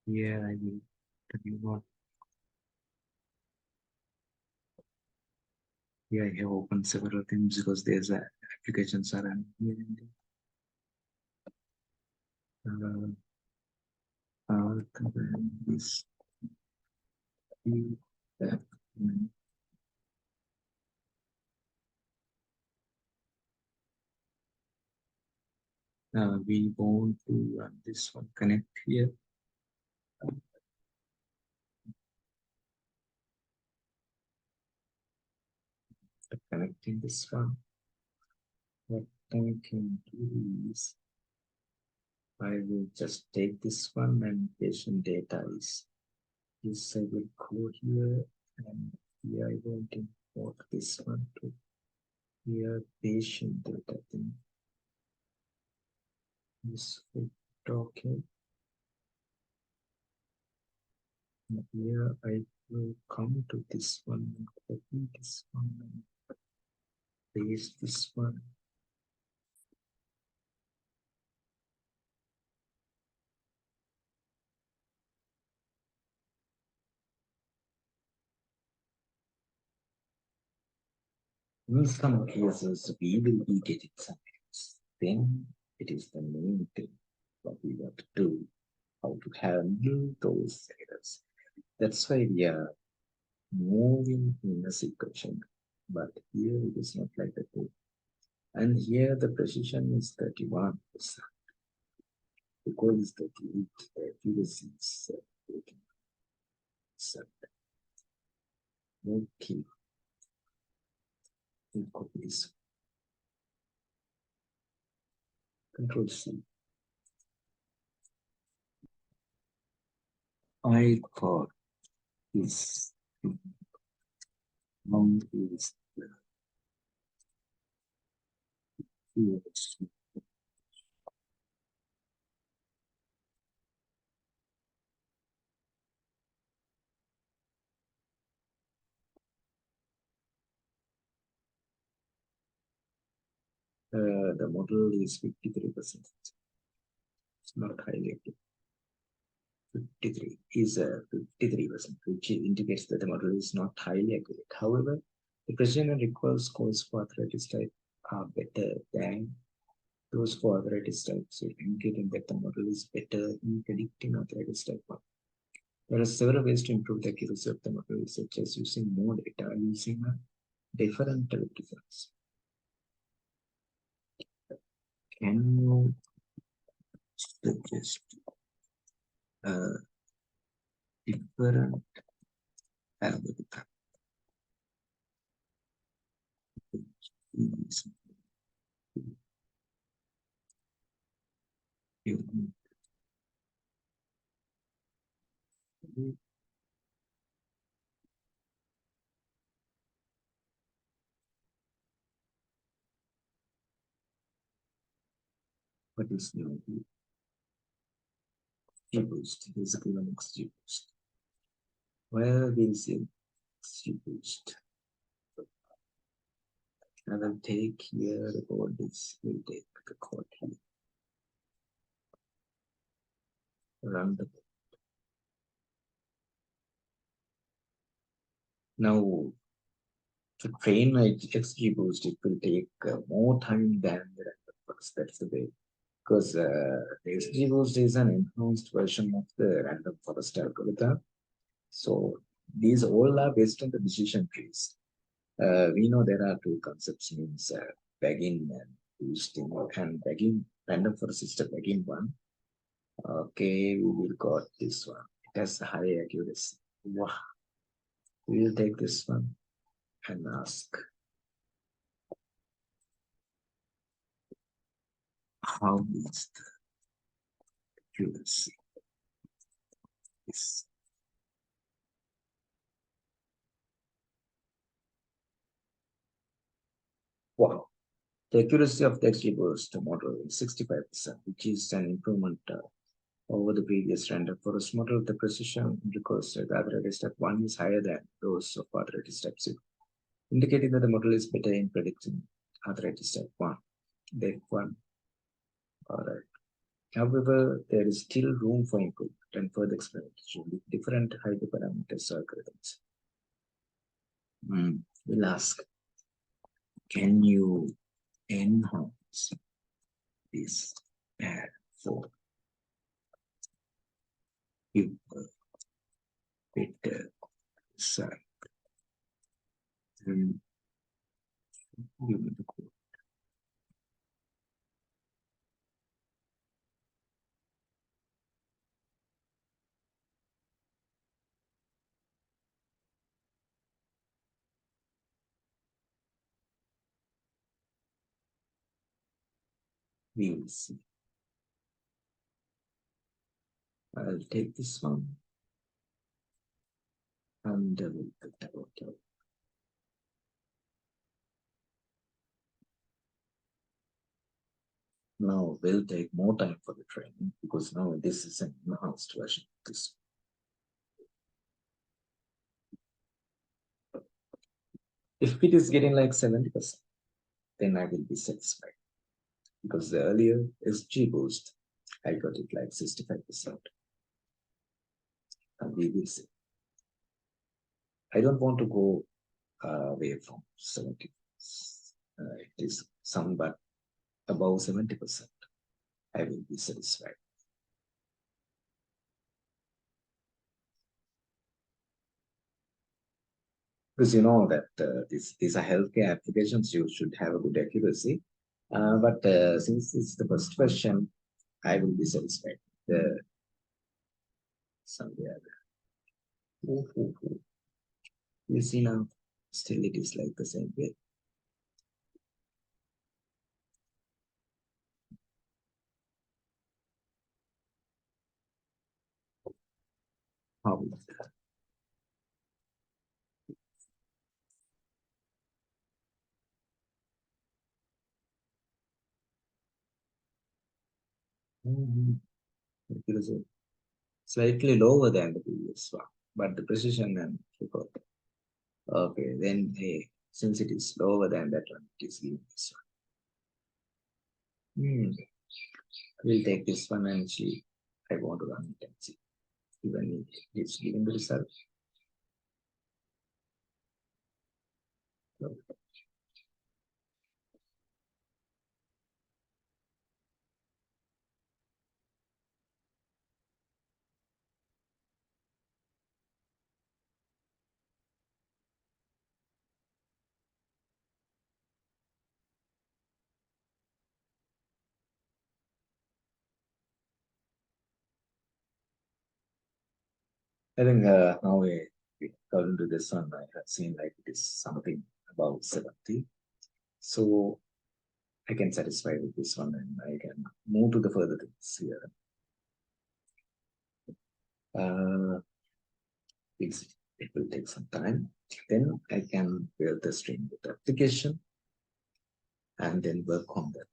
Yeah, I will tell you what. Yeah, I have opened several things because there's applications are running here and there. This feedback. We want to run this one, connect here. Connecting this one. What I can do is I will just take this one and patient data is this. I will go here and here I want to import this one to here patient data thing. This okay. And here I will come to this one and copy this one and paste this one. In some cases, we will be getting some errors. Then it is the main thing what we want to do, how to handle those errors. That's why we are moving in a sequential. But here it is not like that. And here the precision is 31%. The code is 38, the accuracy is 18%. Okay, we copy this. Control C. I thought this long is the the model is 53%. It's not highly active. 53 is 53%, which indicates that the model is not highly accurate. However, the precision and recall scores for arthritis type are better than those for arthritis type, so indicating that the model is better in predicting arthritis type 1. There are several ways to improve the accuracy of the model, such as using more data using a differential difference. Can you suggest a different algorithm? What is the XGBoost? Basically, an XGBoost. Where is the XGBoost? I will take here about this. We'll take the code here. Run the now to train my XGBoost, it will take more time than the random forest. That's the way. Because the XGBoost is an enhanced version of the random forest algorithm. So these all are based on the decision trees. We know there are two concepts, means bagging and boosting, and bagging random forest is the bagging one. Okay, we will got this one. It has high accuracy. Wow. We will take this one and ask how is the accuracy is. Wow. The accuracy of the XGBoost model is 65%, which is an improvement over the previous random forest model. The precision because the arthritis type 1 is higher than those of arthritis type 0, indicating that the model is better in predicting arthritis type 1. That one. All right. However, there is still room for improvement and further experimentation with different hyperparameters algorithms. We'll ask, can you enhance this pair for people better side? And give me the code. We will see. I'll take this one and we'll put that out. Now we'll take more time for the training because now this is an enhanced version of this. If it is getting like 70%, then I will be satisfied. Because the earlier XGBoost, I got it like 65%. And we will see. I don't want to go away from 70. It is some but above 70%. I will be satisfied. Because you know that these are healthcare applications, you should have a good accuracy. But since it's the first version, I will be satisfied. Somewhere. You see now, still it is like the same way. Mhm. It is slightly lower than the previous one, but the precision and record. Okay, then hey, since it is lower than that one, it is giving this one. We'll take this one and see. I want to run it and see. Even if it's giving the result. So, I think now according to this one, I have seen like it is something about 70. So I can satisfy with this one and I can move to the further things here. Uh, it will take some time. Then I can build the string with the application and then work on that.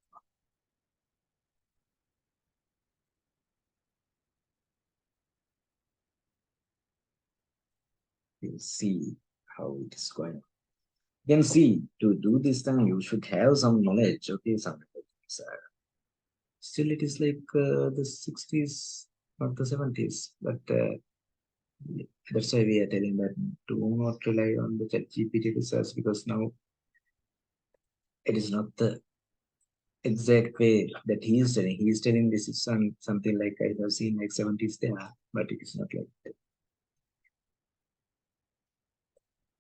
You'll see how it is going. You can see to do this thing, you should have some knowledge. Okay, something like this. Still, it is like the 60s or the 70s, but that's why we are telling that do not rely on the ChatGPT research because now it is not the exact way that he is telling. He is telling this is something like I have seen like 70s there, but it is not like that.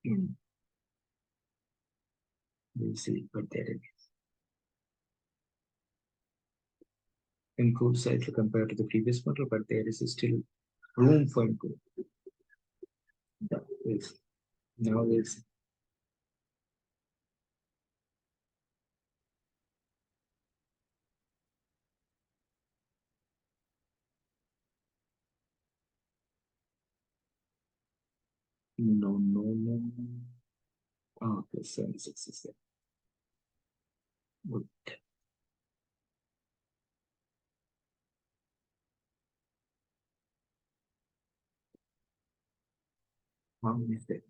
Mm. We'll see what that is. Improved slightly compared to the previous model, but there is still room for improvement. Yes. Now there's no. Oh, okay, 76 is there. Good. How is that?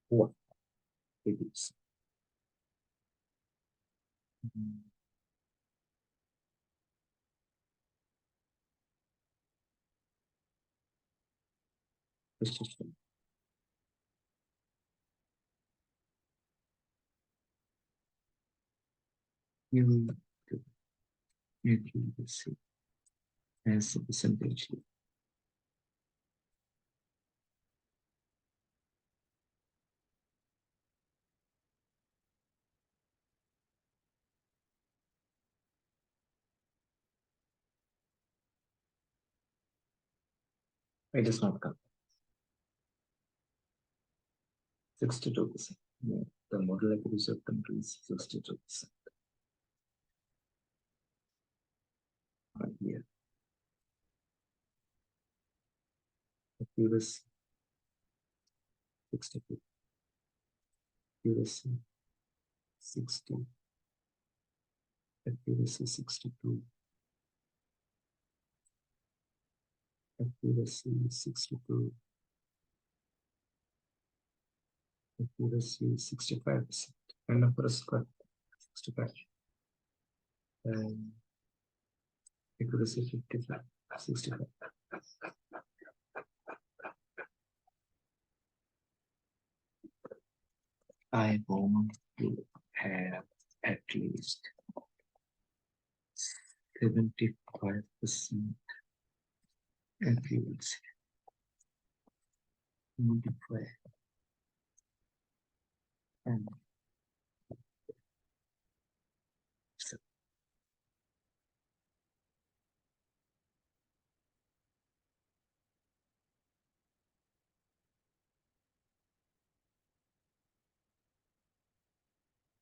What it is. Mm. Precision. You will see as a percentage. It is not come. 62%. Yeah. The model accuracy of country is 62%. Here. Accuracy 62. Accuracy 60. Accuracy 62. Accuracy 62. Accuracy 65%. And number of square 65. And accuracy 55. 65. I want to have at least 75% accuracy. Multiply and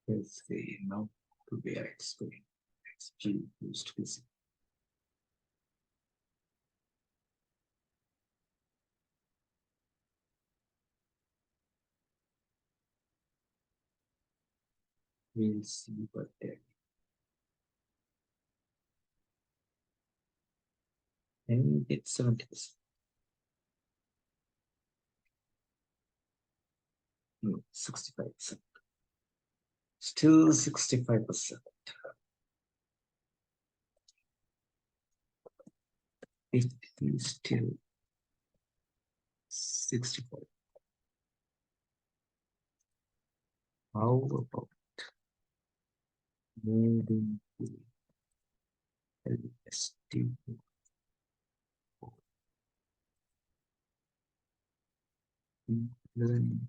Let's see now to be explained. XG used to be we'll see what that and it's 70%. No, 65%. Still 65%. 50 still 64. How about moving to LST? Learning.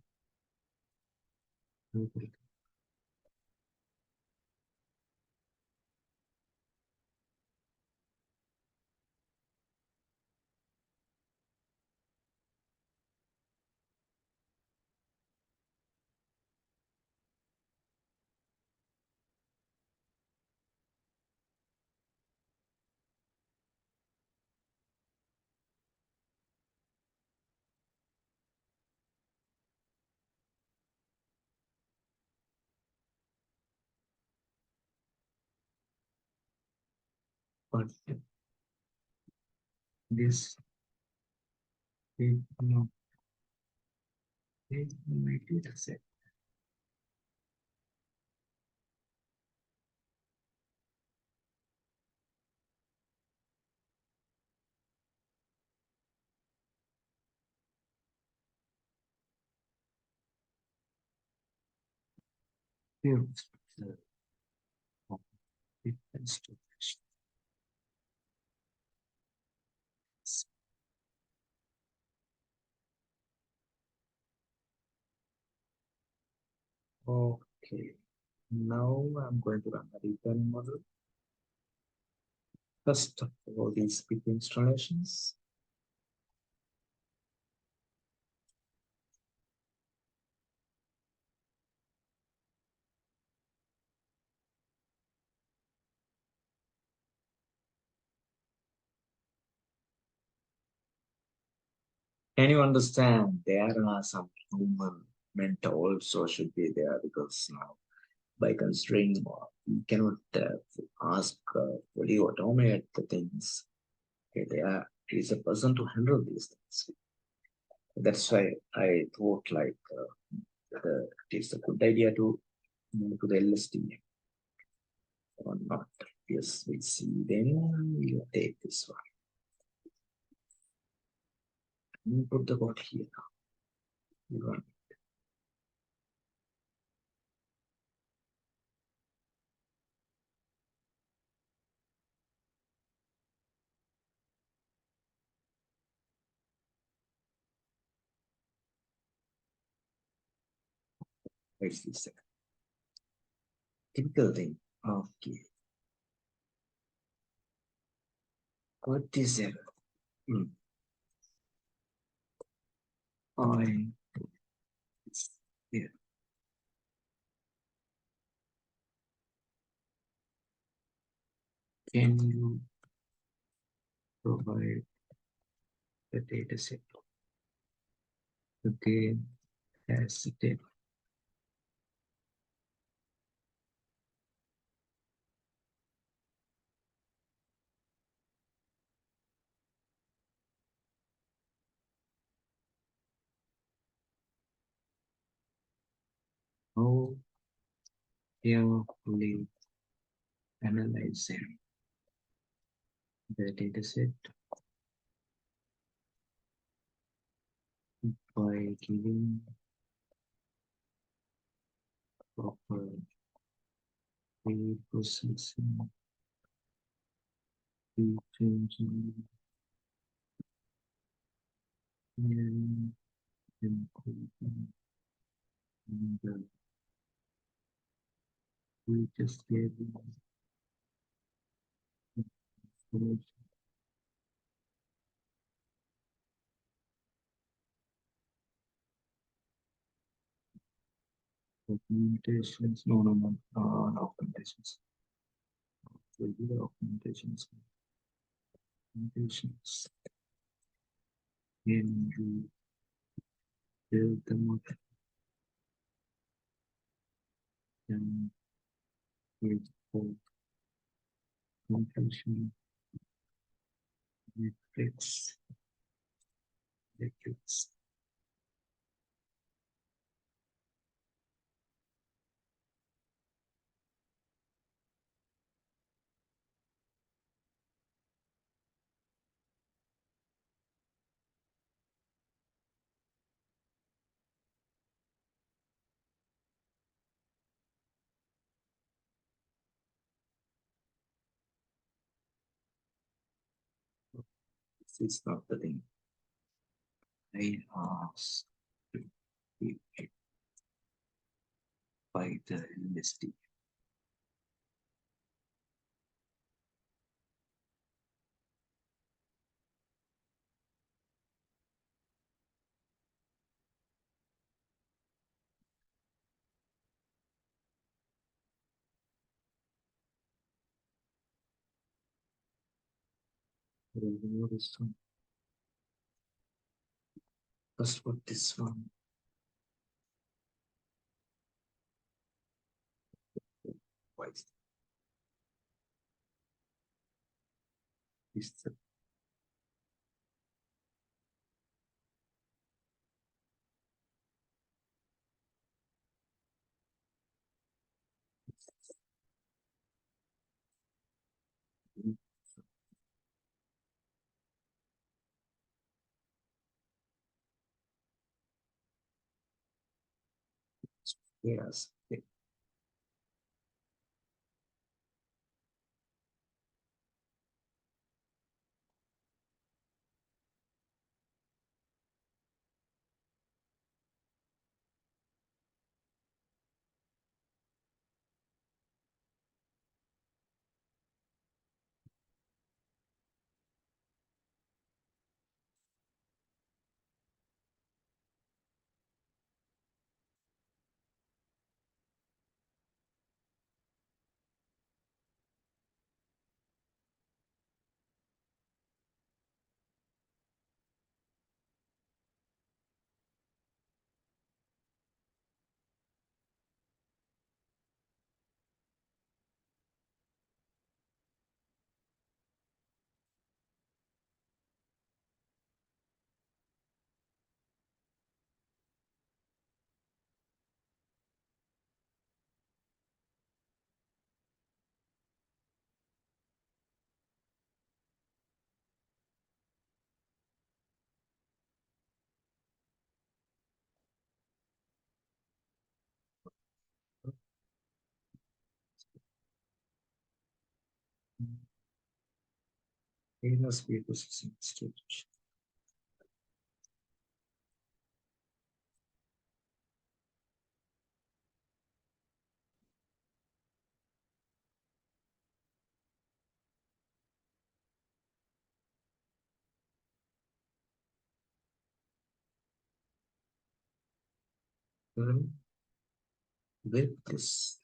But this is not my data set. Fields of different storage. Okay, now I'm going to run the return model. First of all, these bit installations. Can you understand? There are some human mentor also should be there because now by considering we cannot ask fully automate the things. Okay, there is a person to handle these things. That's why I thought like it is a good idea to move to the LST or not. Yes, we see. Then we'll take this one. And put the code here. Run. Wait a second. Typical thing. Okay. What is it? Hmm. I yeah. Can you provide the data set again as a table? How carefully analyzing the data set by giving proper pre-processing, pre-changing, and including the we just gave information. Documentations, no, no, no, documentations. Will be the documentations. Documentations. In you build them up and with for completion metrics, metrics. This is not the thing. I asked to be by the university. What is one? First, what this one? Why is this? Yes. Famous ecosystem storage. With this.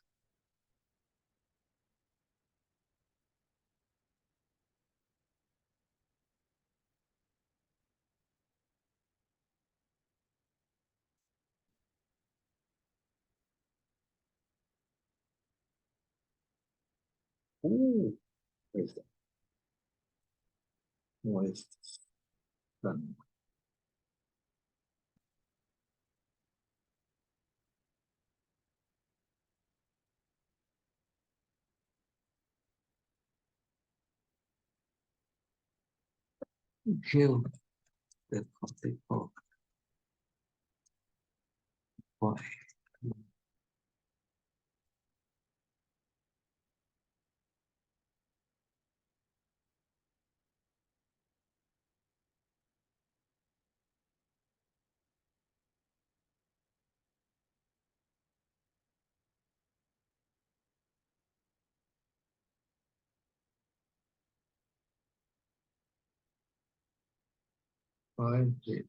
Ooh, what is that? What is this? Done. Kill the conflict of why. Why did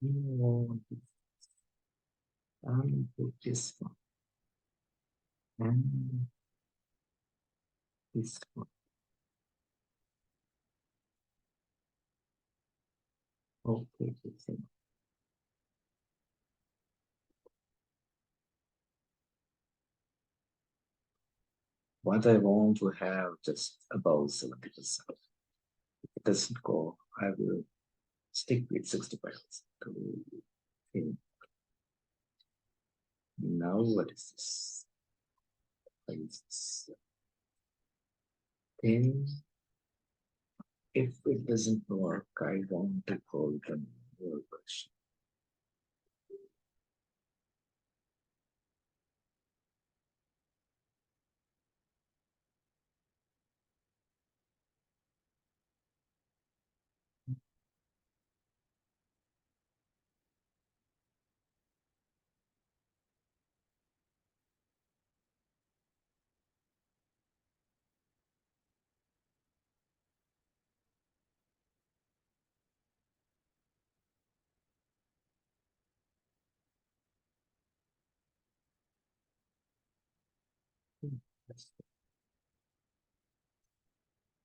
No, I'm put this one and this one. Okay, this one. What I want to have just above 70%. If it doesn't go, I will stick with 65%. Okay. Now what is this? What is this? Then if it doesn't work, I want to call the manual version.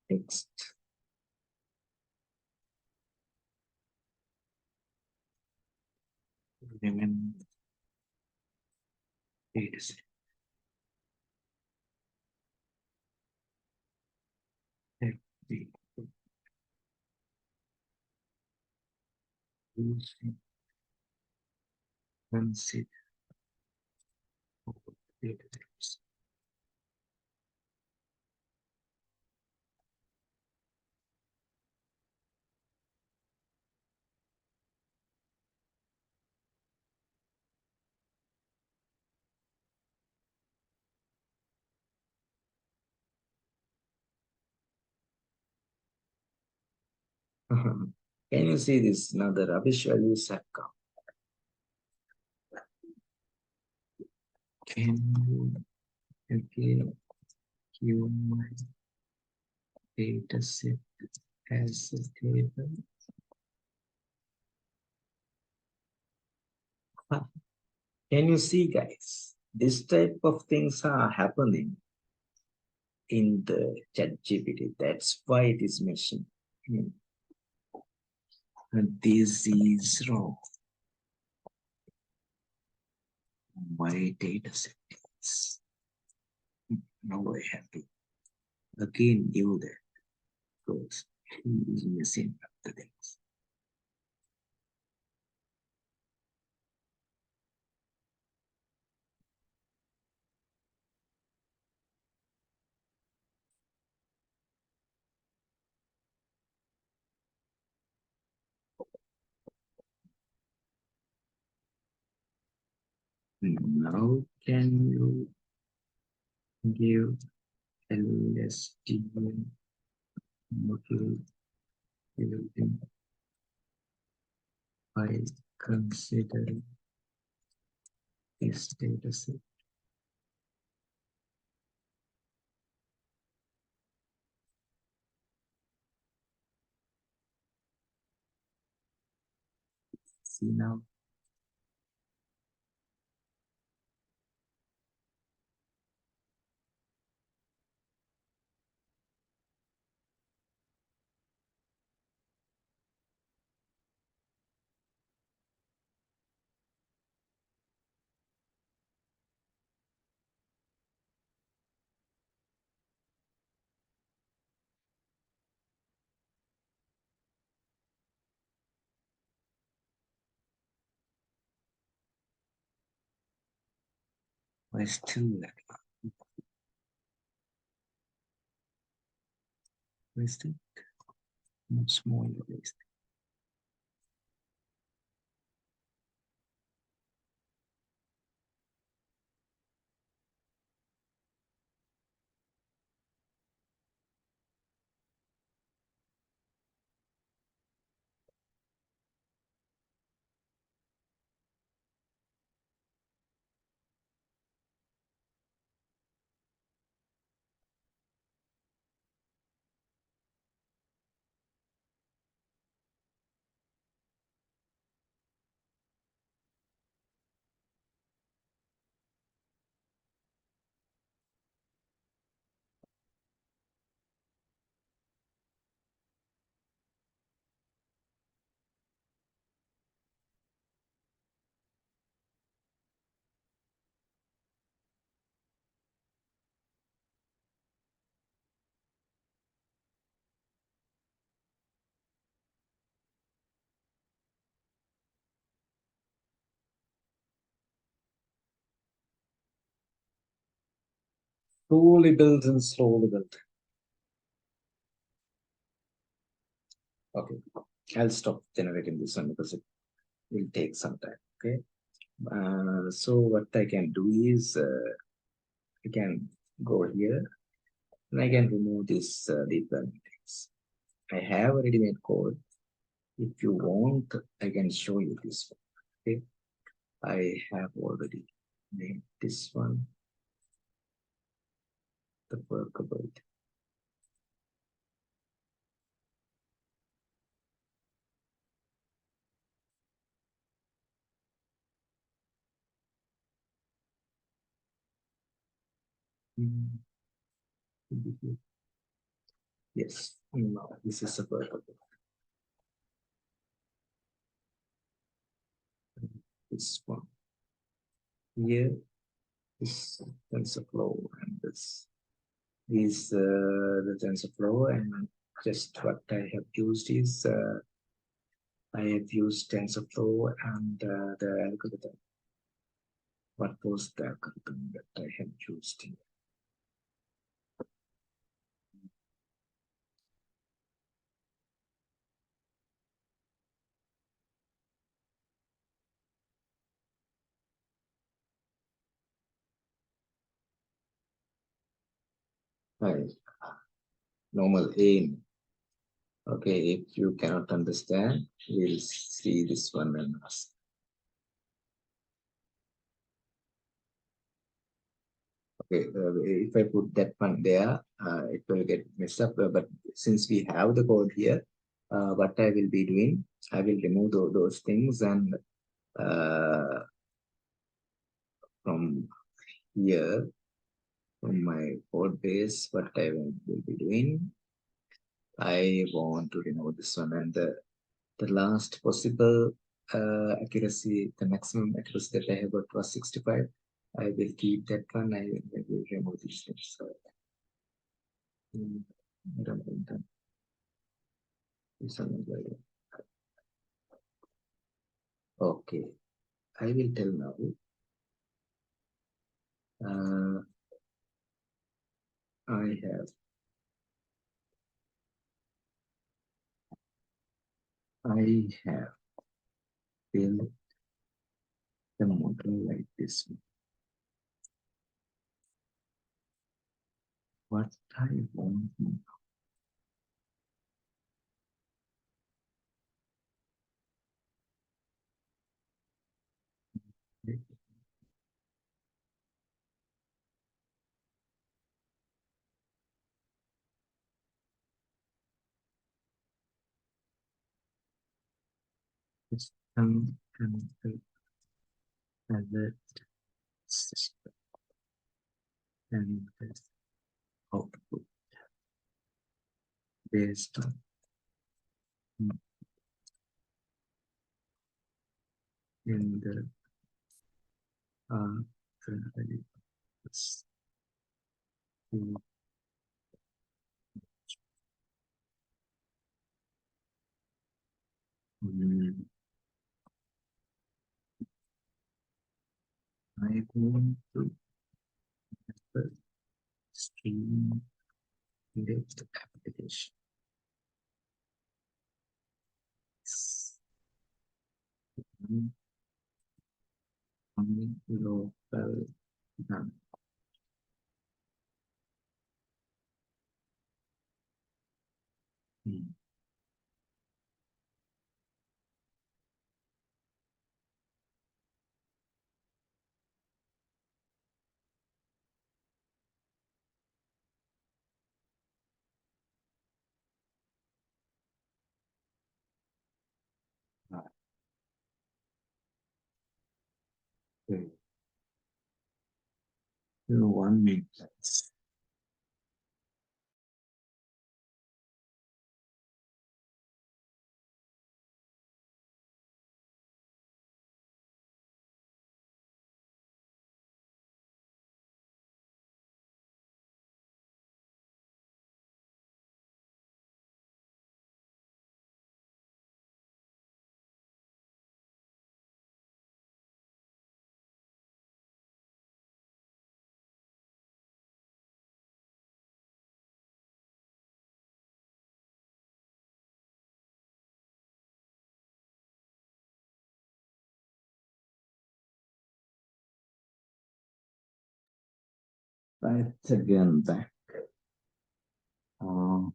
Next, remember dataset. Let me using consider database. Can you see this? Now the rubbish values have come. Can you again human data set as a table? Huh. Can you see, guys? This type of things are happening in the chat GPT. That's why it is mentioned. Hmm. And this is wrong. My data set is now I have to again do that because he is missing the things. Now can you give LSTM module building by considering this data set? See now, I still like wasted much more waste. Slowly build and slowly build. Okay, I'll stop generating this one because it will take some time. Okay, so what I can do is I can go here and I can remove this deep learning things. I have a ready-made code. If you want, I can show you this one. Okay, I have already made this one the workable. Mm, yes, now this is a workable. This one here is TensorFlow, and this is the TensorFlow, and just what I have used is I have used TensorFlow and the algorithm. What was the algorithm that I have used here? Right. Normal aim. Okay, if you cannot understand, we'll see this one and ask. Okay, if I put that one there, it will get messed up. But since we have the code here, what I will be doing, I will remove those things, and uh, from here, from my code base, what I will be doing, I want to remove this one, and the last possible accuracy, the maximum accuracy that I have got was 65. I will keep that one. I will remove these things. So, mm, this one is very- okay, I will tell now. Uh, I have I have built the model like this. What I want system and the other system and the output based on in the values. Mm, I want to stream based application. On local done. Mm. Okay. No, 1 minute. Right again back. Uh,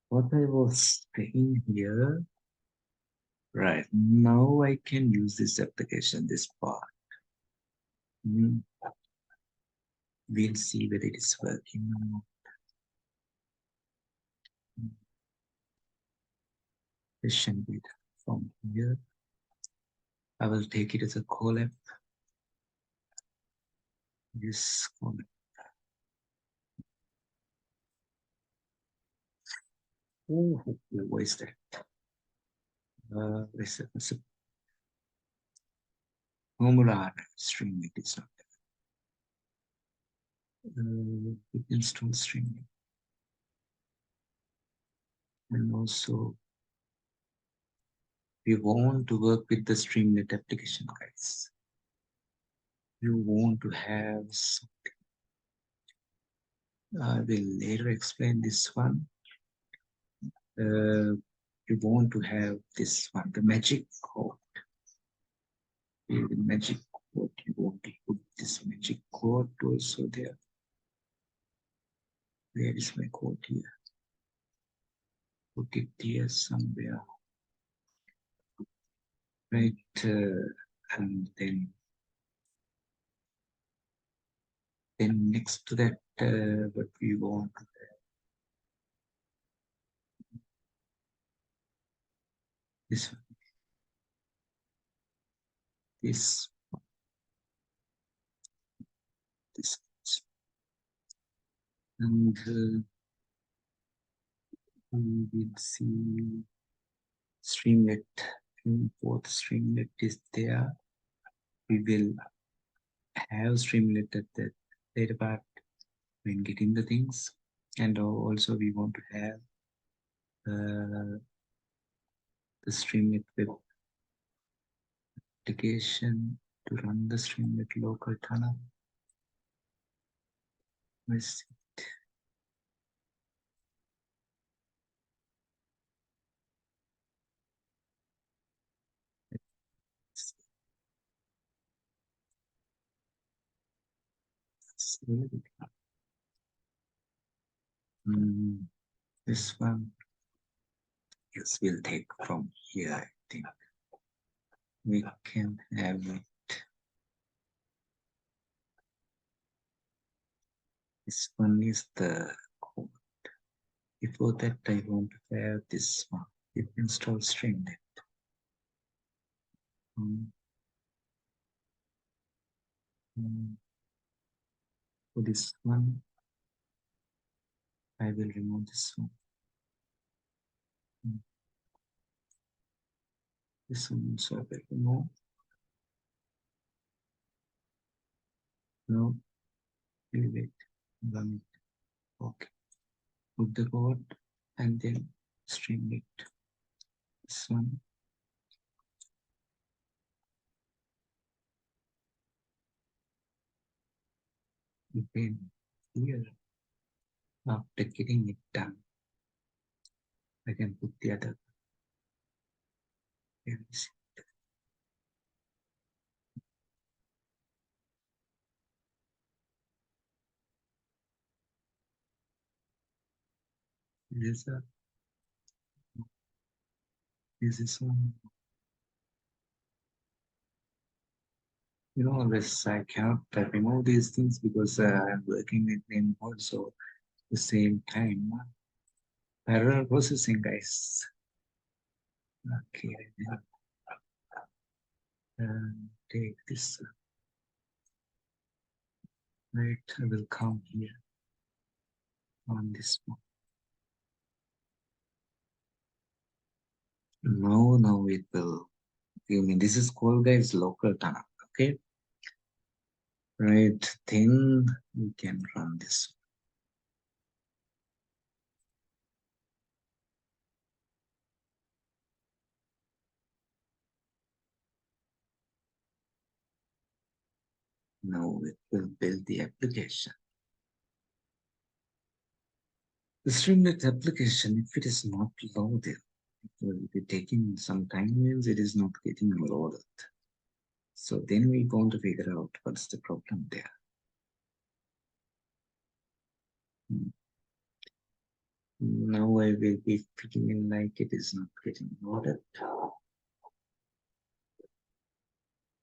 what I was saying here, right now I can use this application, this part. Mm, we'll see whether it is working or not. Session data from here. I will take it as a collab. This collab. Oh, what is that? It's a formula string. It is not. We install string, and also we want to work with the Streamlit application, guys. You want to have, I will later explain this one. You want to have this one, the magic code. The magic code, you want to put this magic code also there. Where is my code here? Put it here somewhere. Right, and then next to that, what we want, this one, this, this, and we will see Streamlit. Import Streamlit is there. We will have Streamlit at the later part when getting the things, and also we want to have the Streamlit web application to run the Streamlit local tunnel. Let's see. This one, yes, we'll take from here. I think we can have it. This one is the code. Before that, I want to have this one. It install Streamlit. For this one, I will remove this one. This one also I will remove. No, wait, run it. Okay. Put the code and then Streamlit. This one. Then here, after getting it done, I can put the other. Yes. This is one. You know, this I cannot remove these things because I'm working with them also at the same time. Parallel processing, guys. Okay, take this. Right, I will come here on this one. No, it will give me. This is called, guys, local tunnel. Okay, right. Then we can run this. Now it will build the application. The Streamlit application, if it is not loaded, it will be taking some time, means it is not getting loaded. So then we going to figure out what's the problem there. Now I will be feeling like it is not getting loaded.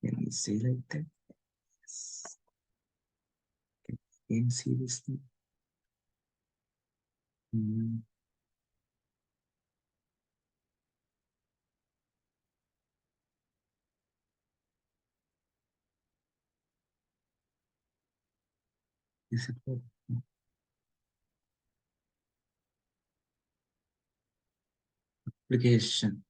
Can you see like that? Yes. Can you see this thing? Mm, is it what? Application.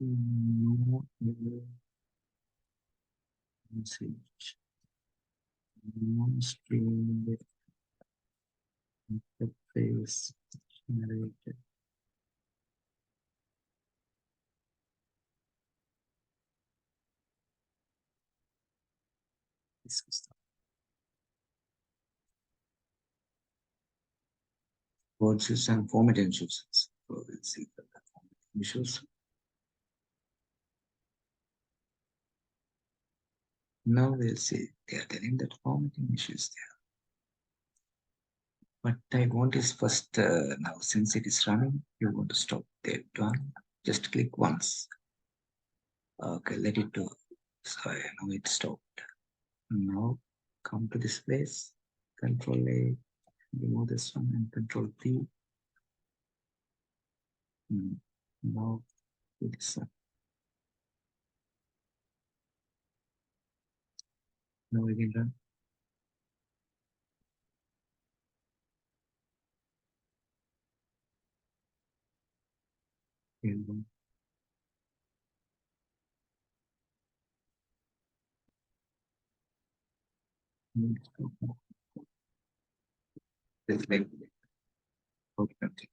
No message. No string interface generated. This is the word system format instructions. So let's see the format issues. Now we'll see they are telling that formatting issues there. What I want is first now since it is running, you want to stop there. Done. Just click once. Okay, let it do. So now it stopped. Now come to this place. Control A, remove this one and Control P. Now do this one. Now again run. Again run. It's like okay.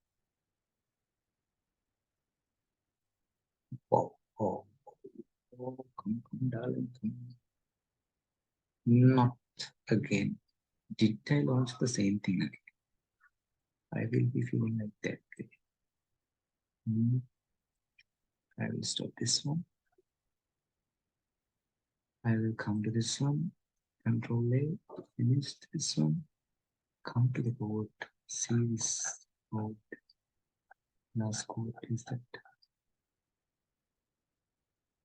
Wow. Oh, oh, come, darling. Come. Not again. Did I launch the same thing again? I will be feeling like that. I will stop this one. I will come to this one. Control A. Finish this one. Come to the board. See this board. Last code is that.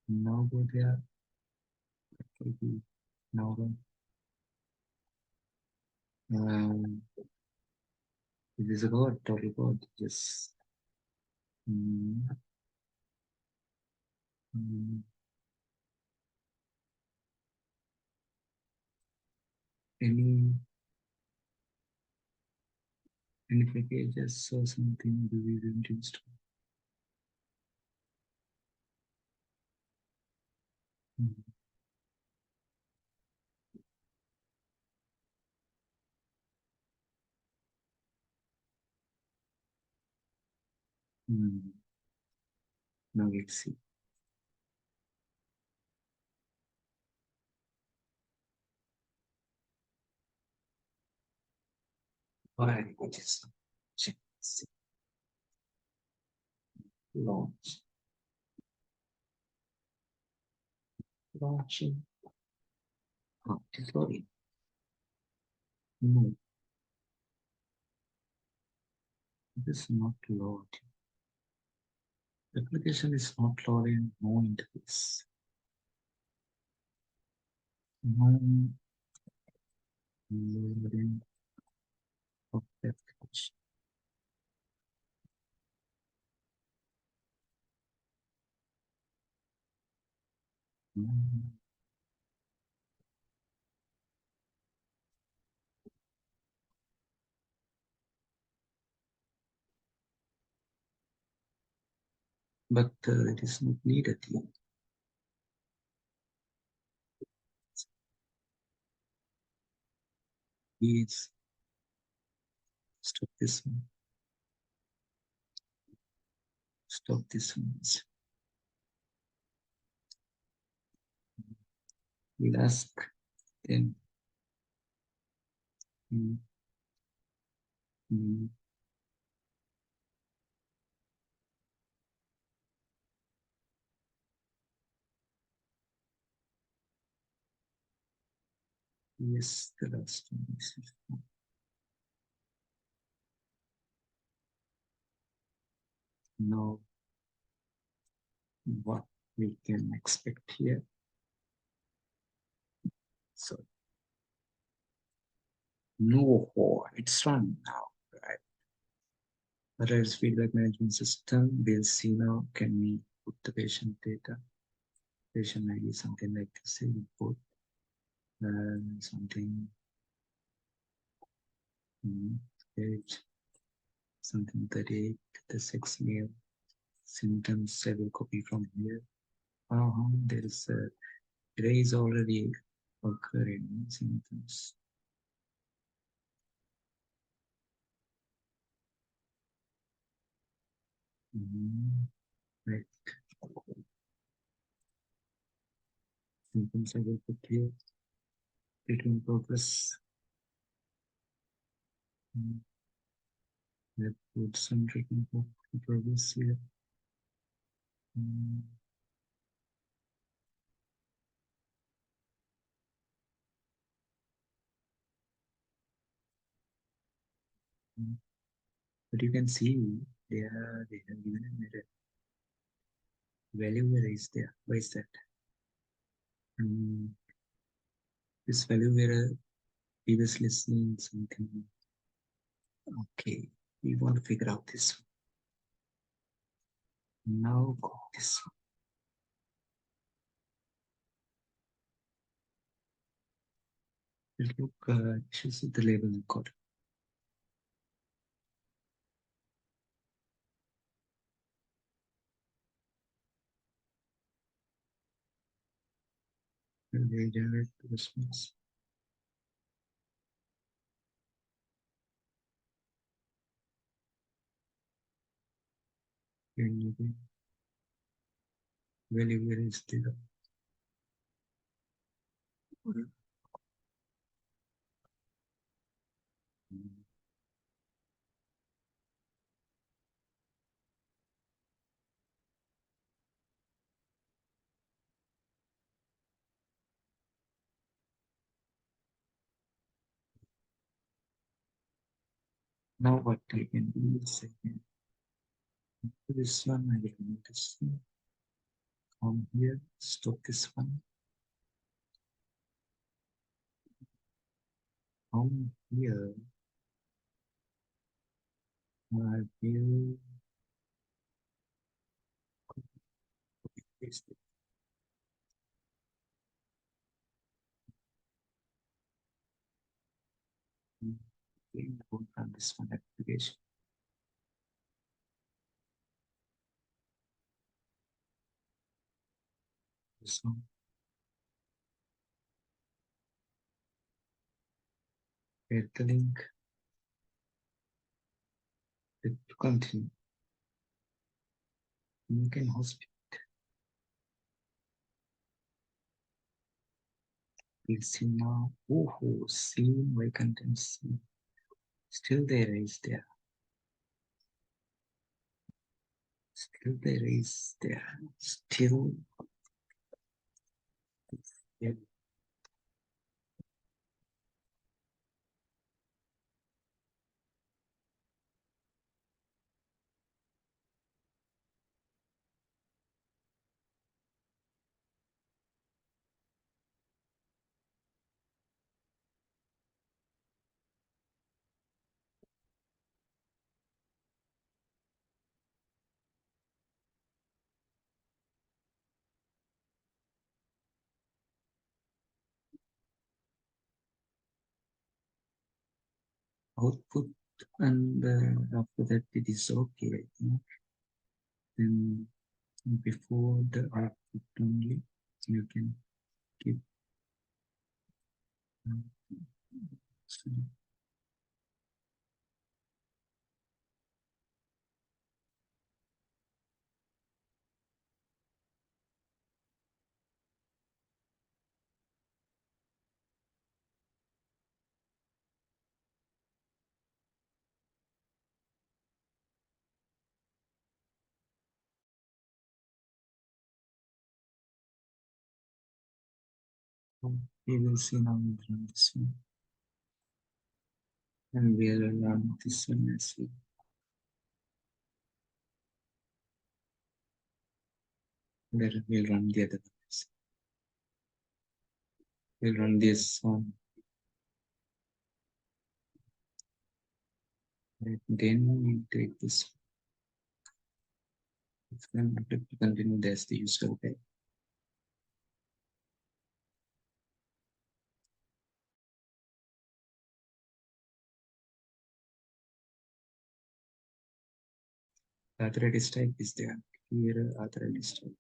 Now go there. Maybe now run. It is a code. Total code. Just mm, mm, any any packages or something do we didn't install. Mm, mm. Now let's see. Why it is check launch launching. Oh, it is loading. No, it is not loading. The application is not loading. No interface. No loading of the application. No. But it is not needed here. Please stop this one. Stop this ones. We'll ask them. Mm, mm, yes, the last one is now what we can expect here. So no, it's run now, right? Whether it's feedback management system, we'll see now. Can we put the patient data, patient ID, something like this, input, something, page, something 38, the 6 male symptoms. I will copy from here. There is a gray is already occurring symptoms. Right. Symptoms I will put here. Treatment progress. Let's put some treatment progress here. Mm, But you can see they have given a value where is there. Why is that? This value where previously seen something. Okay, we want to figure out this one. Now go this one. Look, issues with the label code. They generate the response. Value where is there. Now what I can do is I can do this one. I will make this come here. Stop this one. Come here. I will paste it. Okay, go run this one application. This one. Get the link. To continue. You can hospital. We'll see now. Oh, see my contents. Still there is there. Still there is there. Still there. Output, and after that it is okay, I think. Then before the output only you can give so We will see now run this one. And we'll run this one as well. Then we'll run the other ones. We'll run this one. Right. Then we take this. Then to continue, that's the usual way. Arthritis type is there. Here, arthritis type.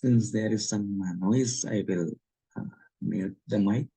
Since there is some noise, I will uh, mute the mic.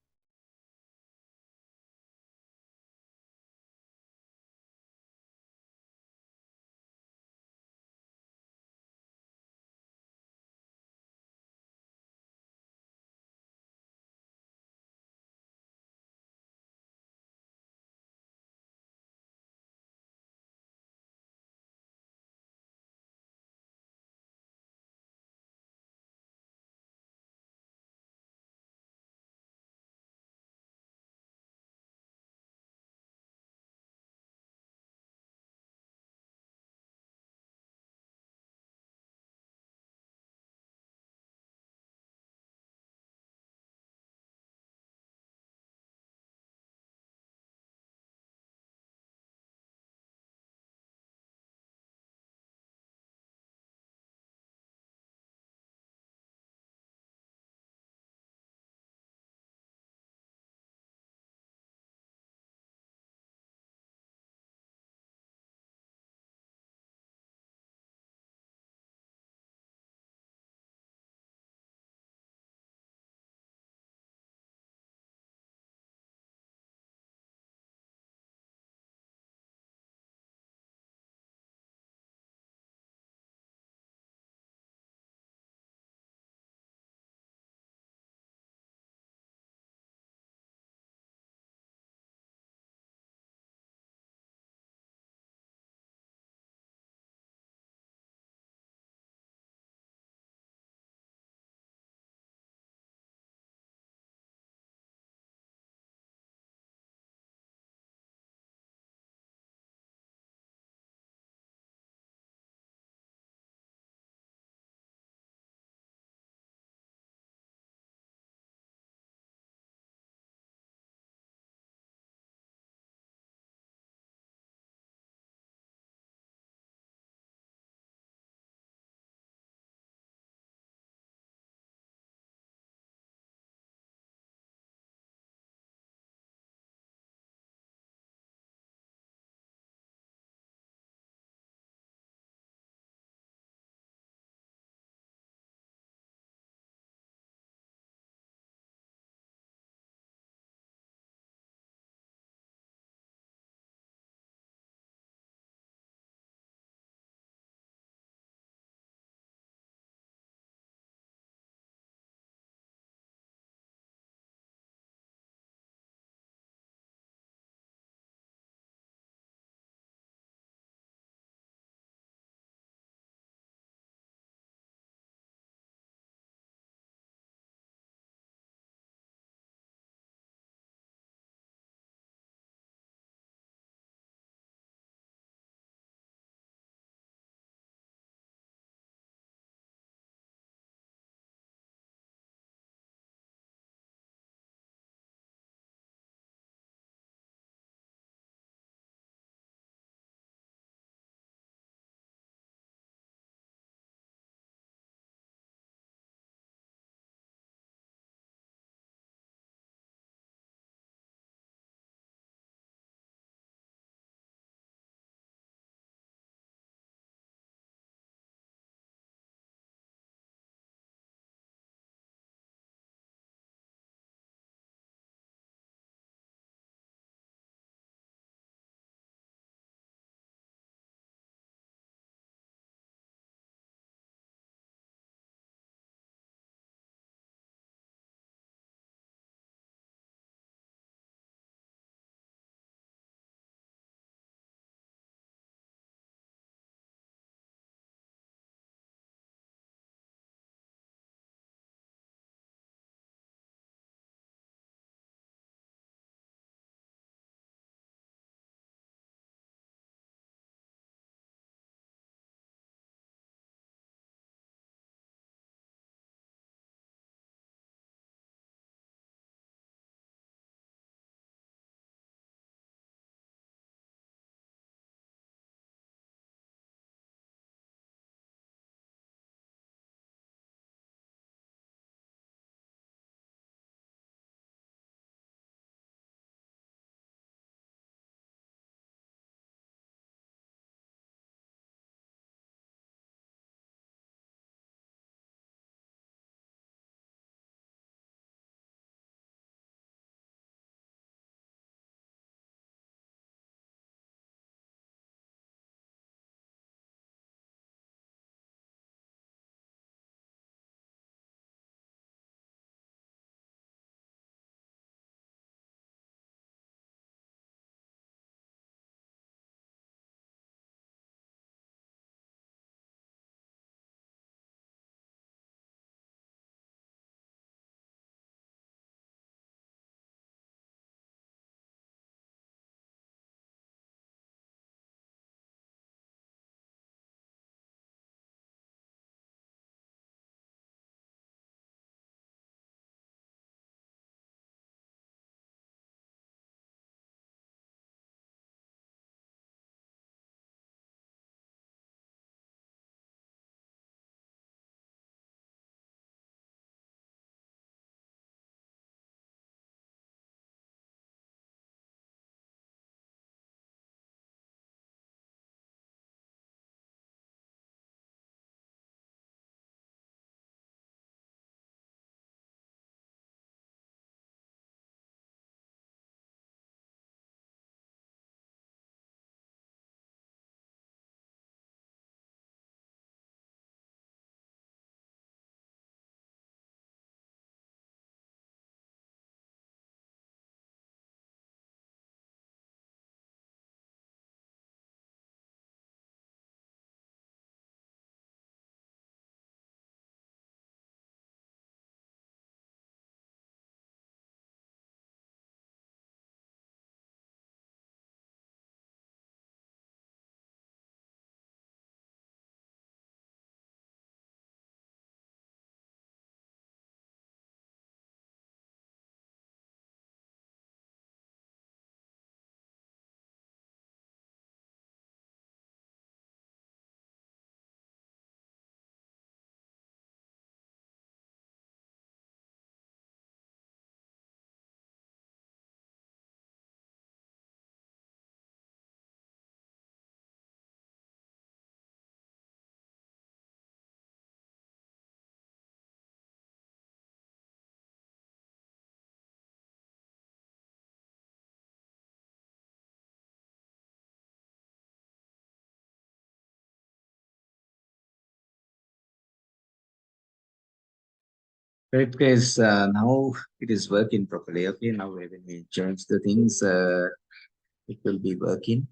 Right, guys. Now it is working properly. Okay, now when we change the things, it will be working.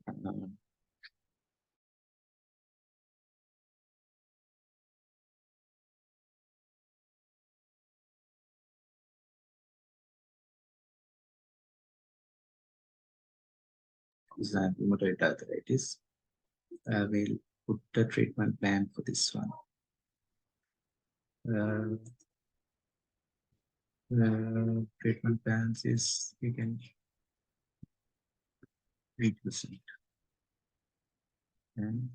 Uh, is rheumatoid arthritis. We'll put the treatment plan for this one. Uh, Treatment plans is you can reduce it and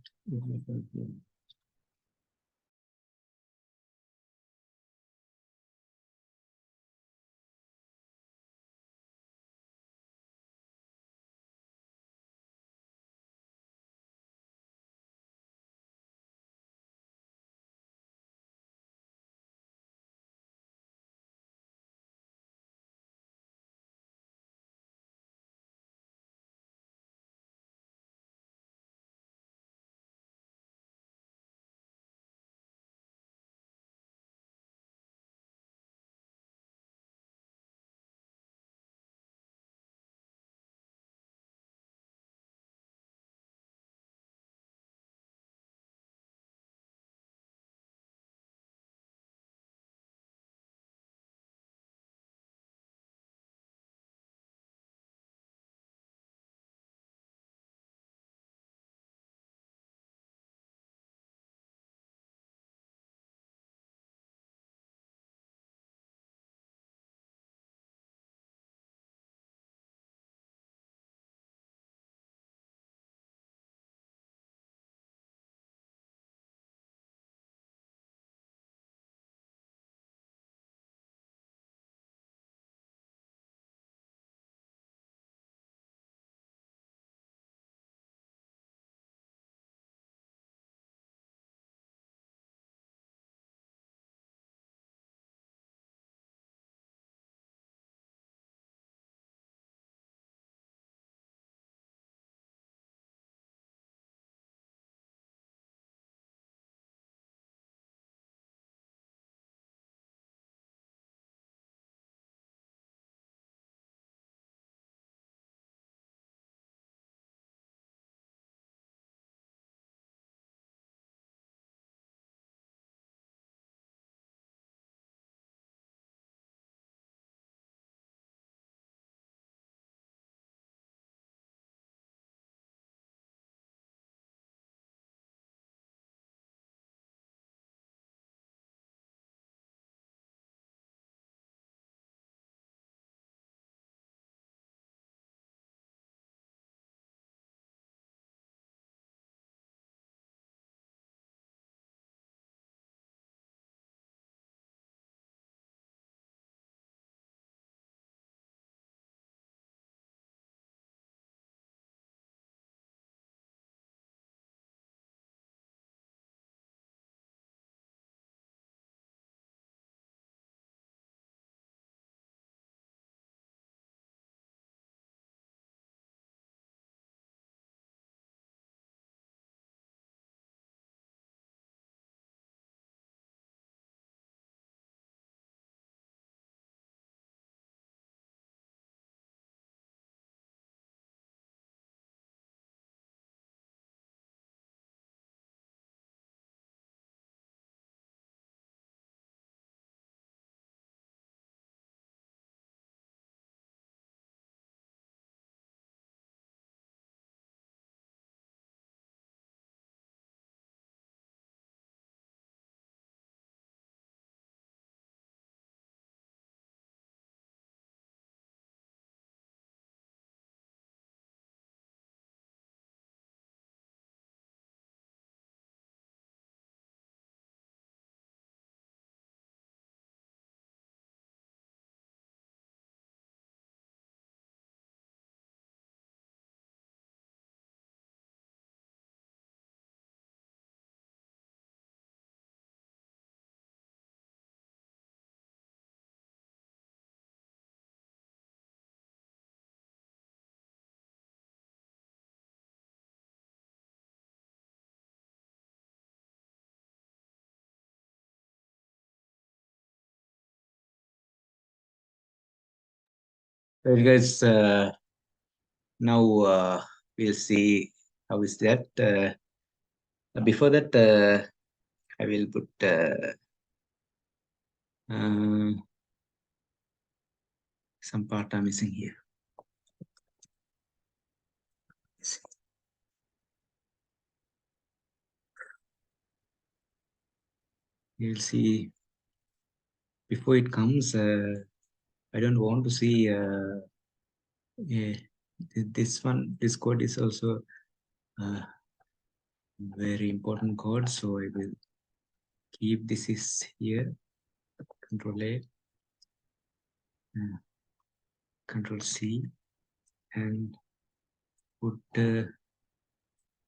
Well, guys, now we'll see how is that. Before that, I will put uh, some part I'm missing here. We'll see before it comes. I don't want to see yeah, this one. This code is also a very important code, so I will keep this is here. Control A, Control C, and put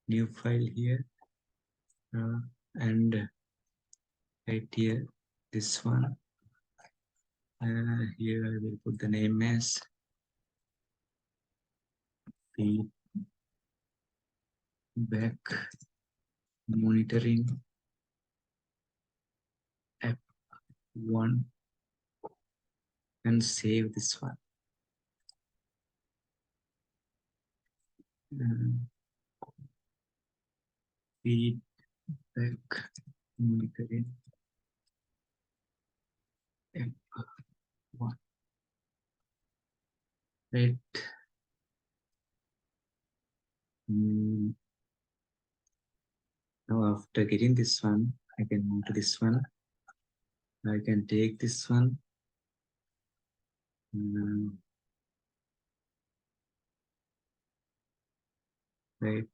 new file here, and right here this one. Here I will put the name as feedback monitoring app 1 and save this one. Feedback monitoring app 1. Right. Now after getting this one, I can move to this one. I can take this one. Right.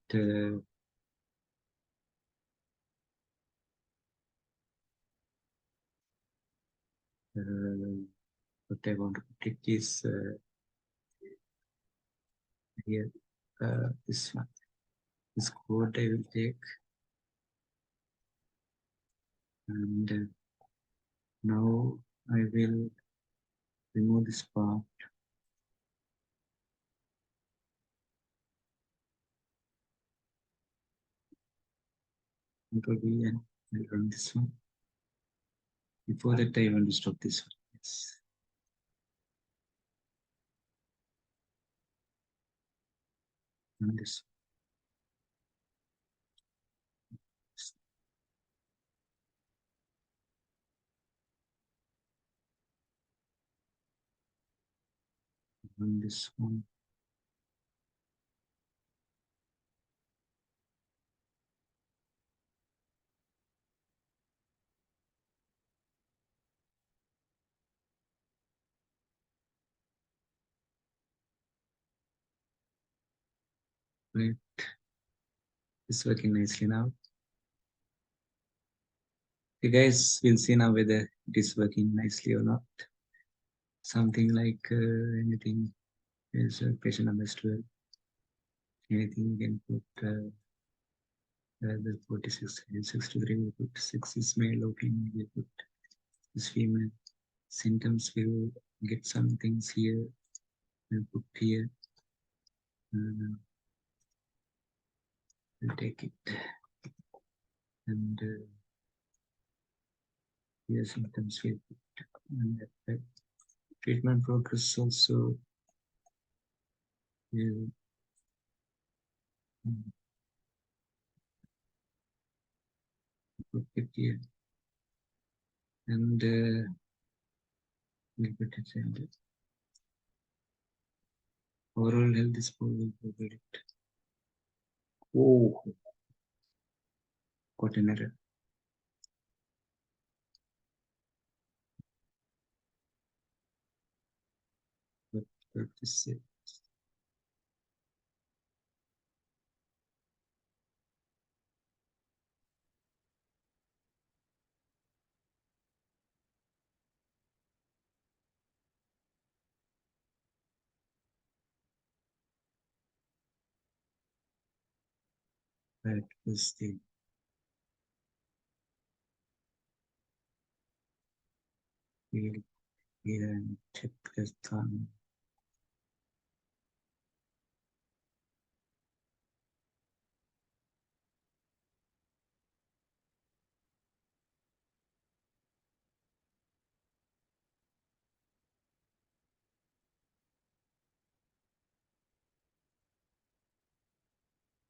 What I want to click is here. This one. This code I will take, and now I will remove this part. Control V and I'll run this one. Before that, I want to stop this one. Yes. Run this. Run this one. Right. It's working nicely now. Okay, guys, we'll see now whether it is working nicely or not. Something like anything is patient number 12. Anything you can put the 46 and 63 we put 6 is male or female, we put is female. Symptoms will get some things here, we'll put here. We'll take it. And here symptoms will put, and that treatment progress also will put it here. And we'll put it in the overall health is will provide it. Oh, got an error. But this is that was the field here and check this time.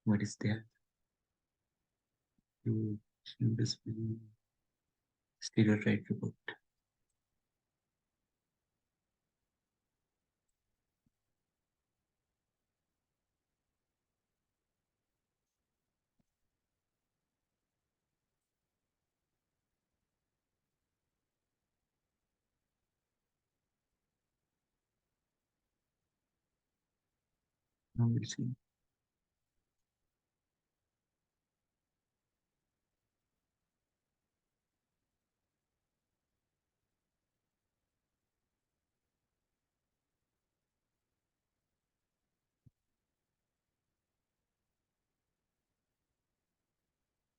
What is there? You this stereotype report. Now we'll see.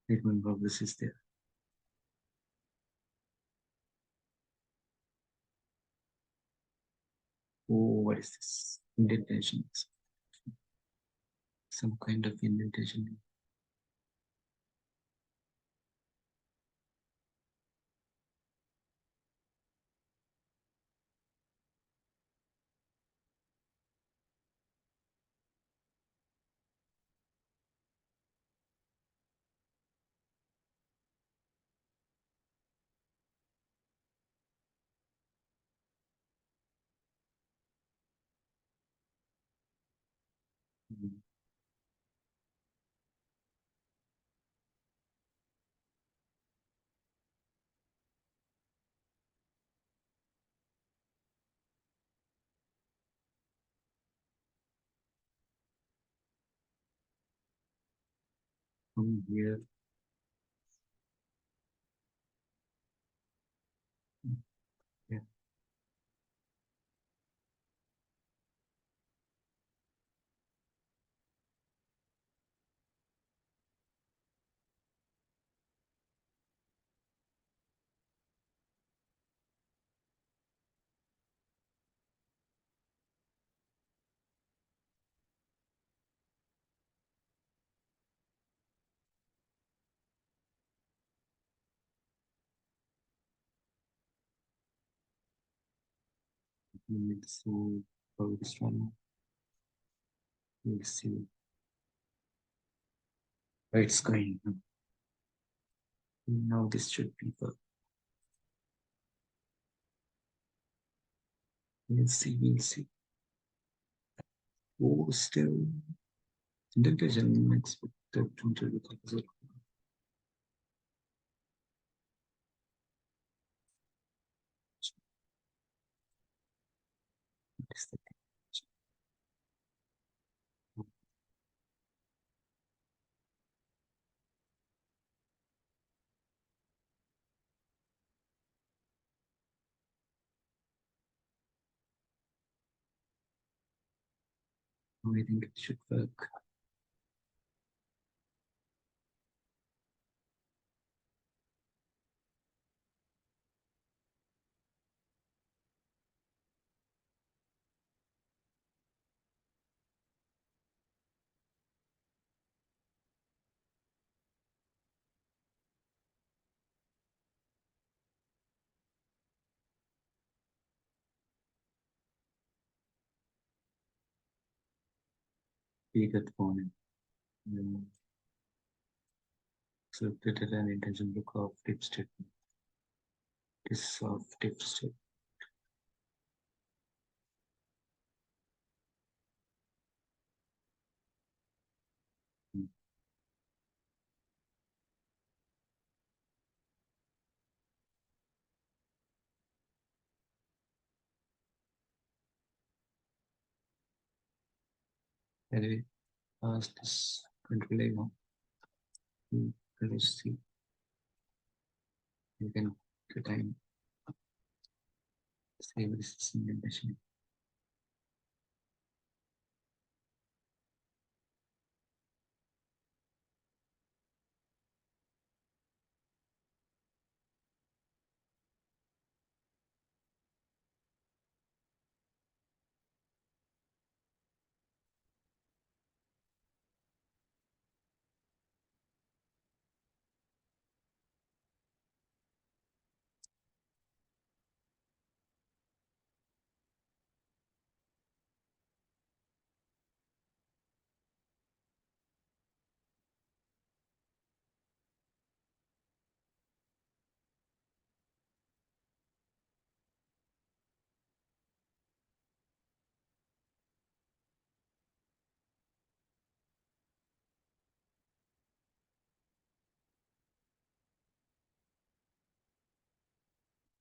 Treatment progress is there. Oh, what is this? Indentation. Some kind of indentation. Mm. From here. Yeah. So for this one, we'll see where it's going. Now this should be the. We'll see. We'll see. Oh, still indentation expected to do the opposite. I think it should work. Take that phone. So that is an intention look of tip statement. This of tip statement. Anyway, past this control now. Let's see. You can the time save this indentation.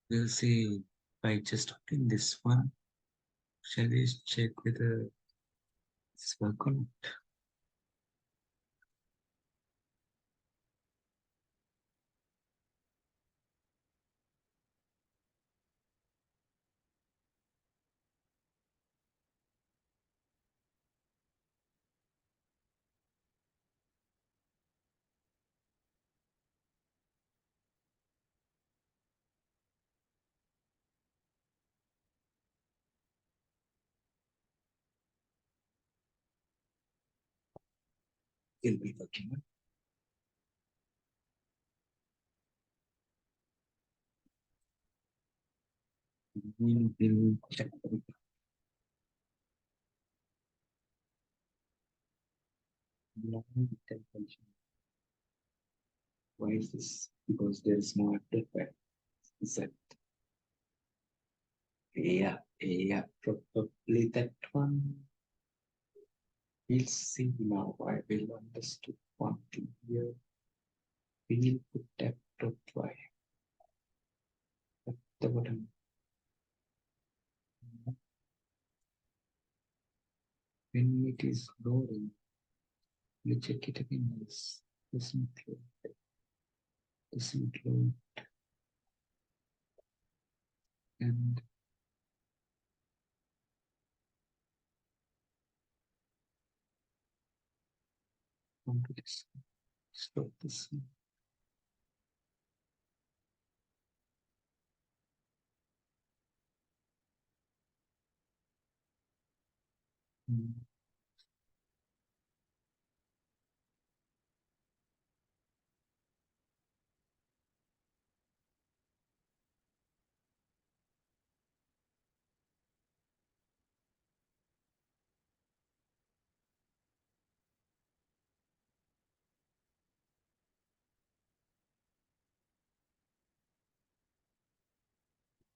We'll see by just opening this one. Shall we check whether it's work or not? It'll be working. We will check. Long temperature. Why is this? Because there is no artifact. Is that? Yeah, probably that one. We'll see now. I will understood one thing here. We'll put that dot y at the bottom. When it is loading, we check it again. Yes, doesn't load. Doesn't load. And come to this. Stop this. Mm.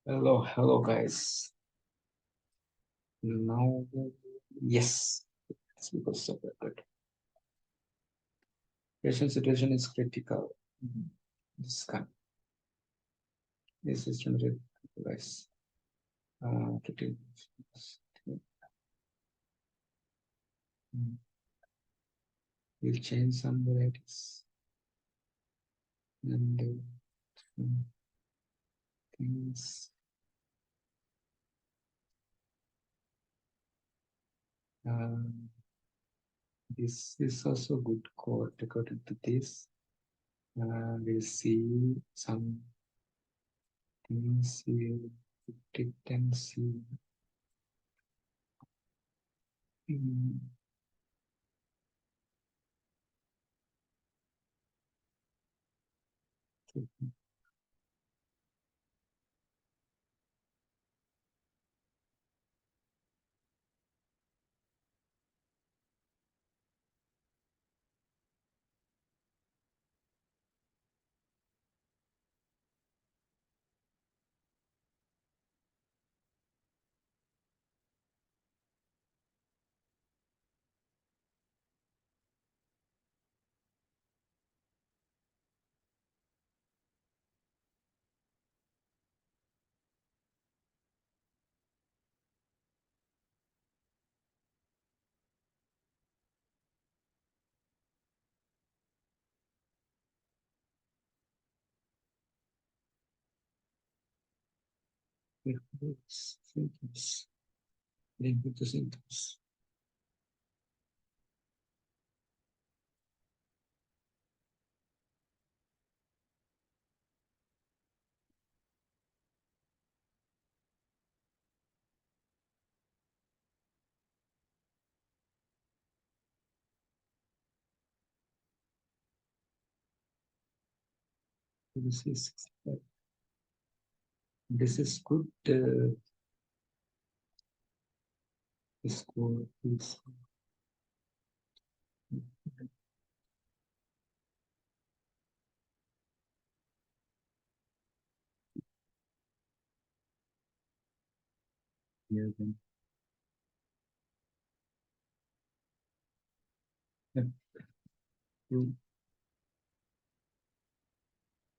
Hello, guys. Now, yes, it's because of that. Good. Patient situation is critical. Mhm. This can this is generated device. To take we'll change some varieties and some things. Um, this is also good code according to this. We'll see some things. We'll put it and see. Mm, symptoms. Link with the symptoms. This is this is good. This code is here. Then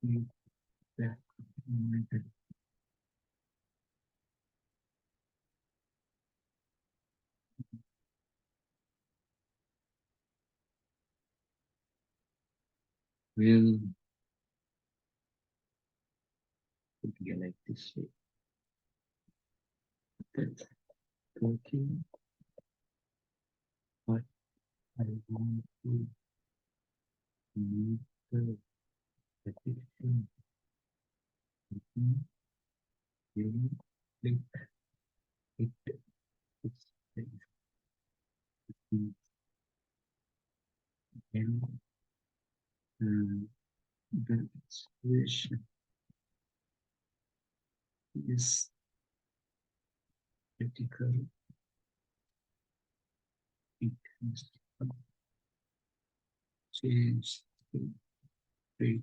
you back. will be like this way. That's working, but I want to use the prediction you click it. It's then the expression is critical. It has changed the rate.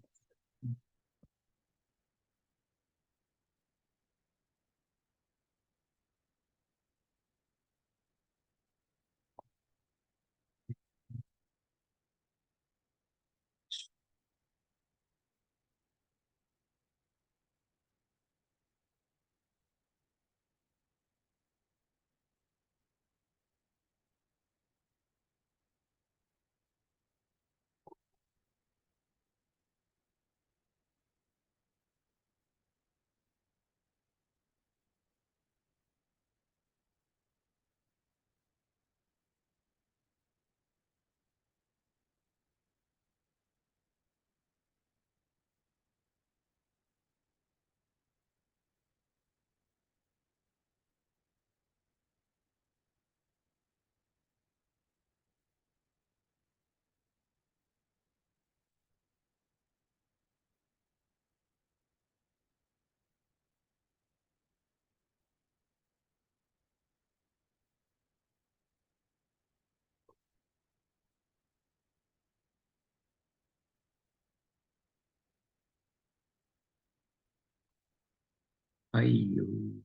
You,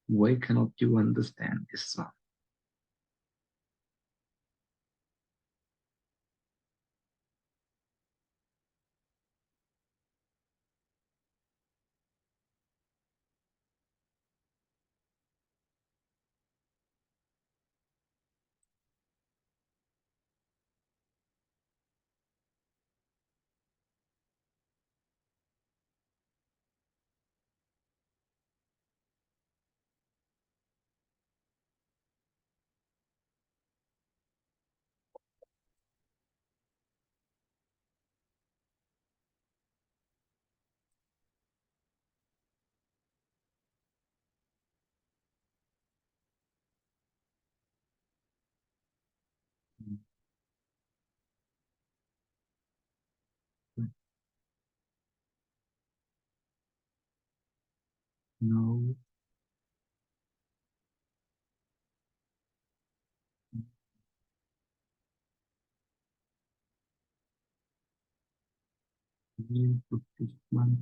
why cannot you understand this one? No, you put this one.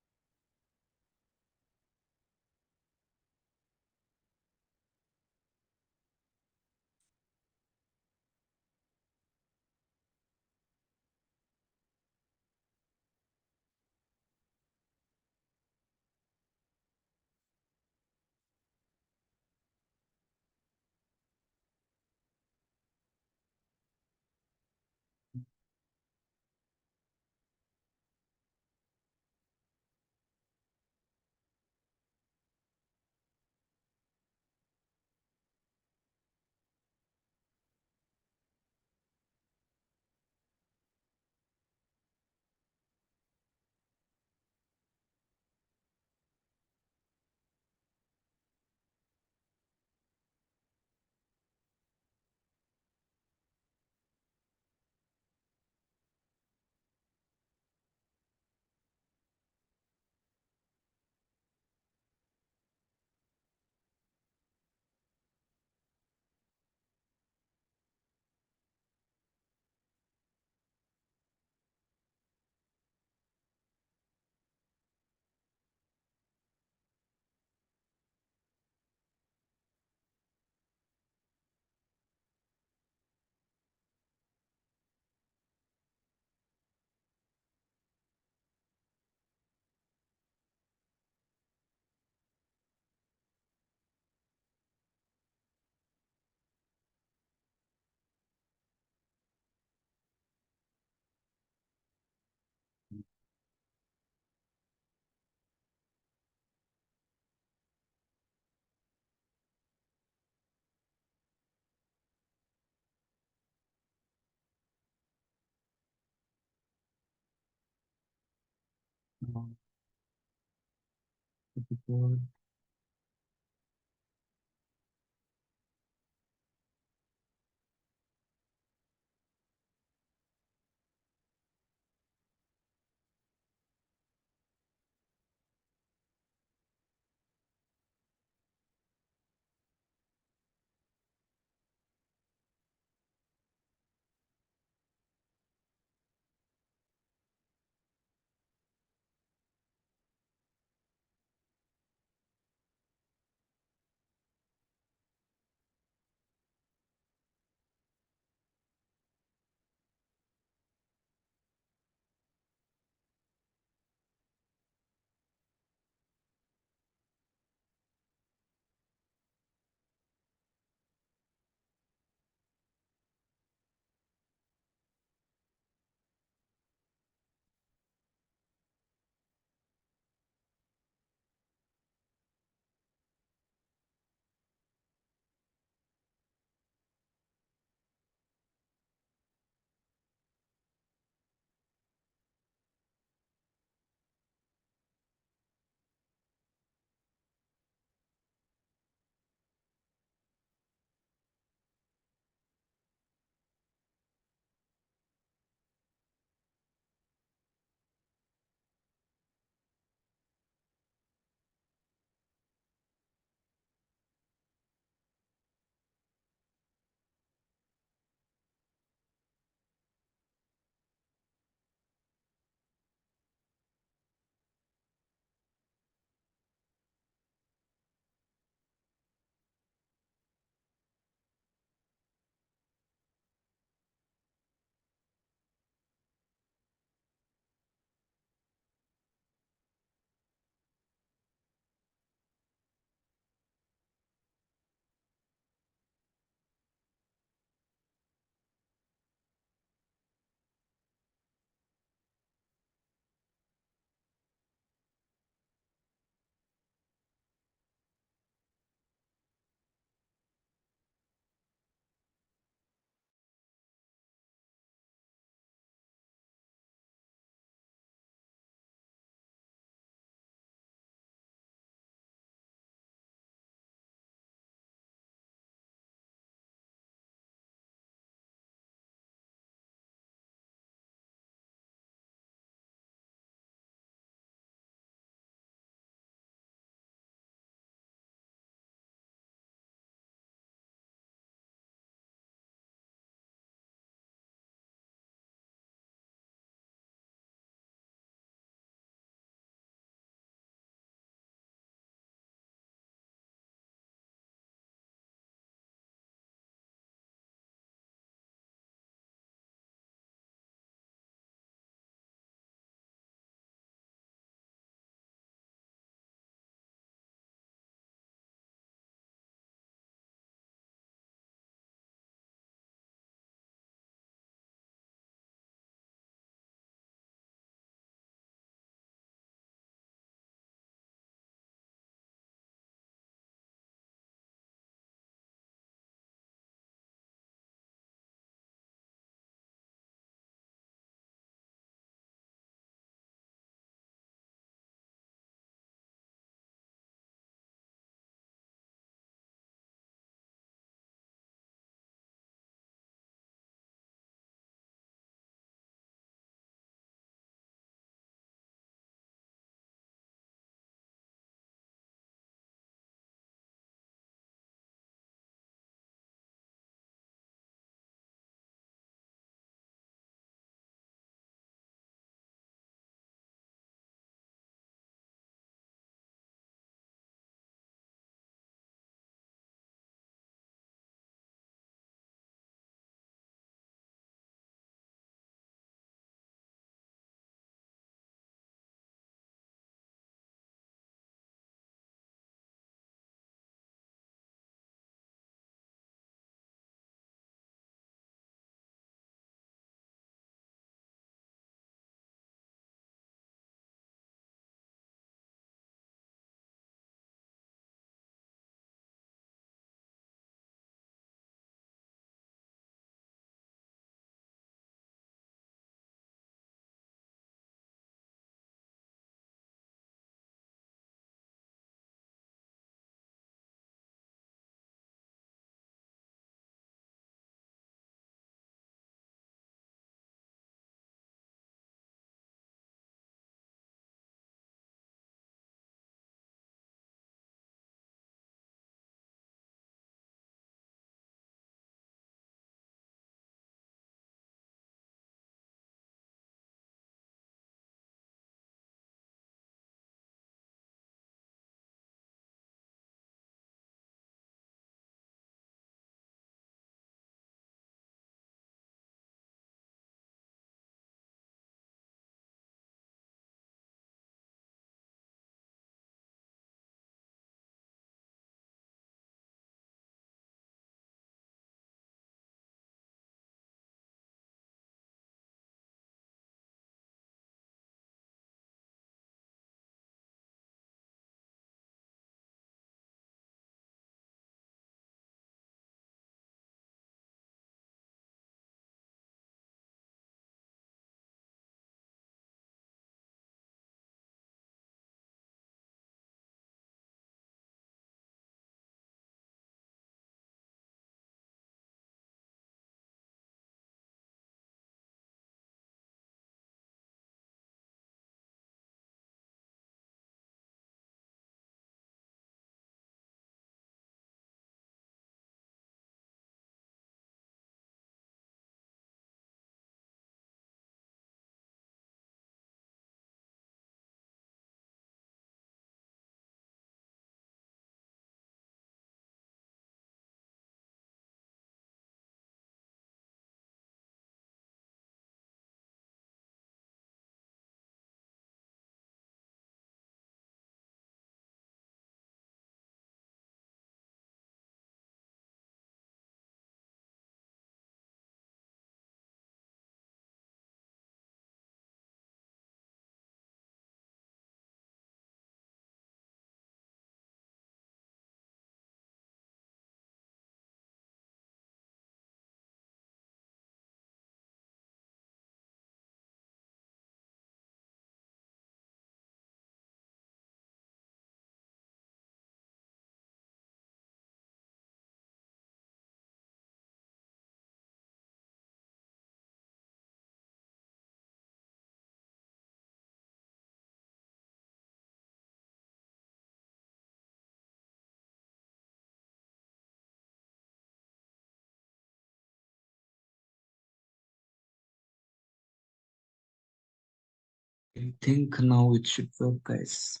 I think now it should work, guys.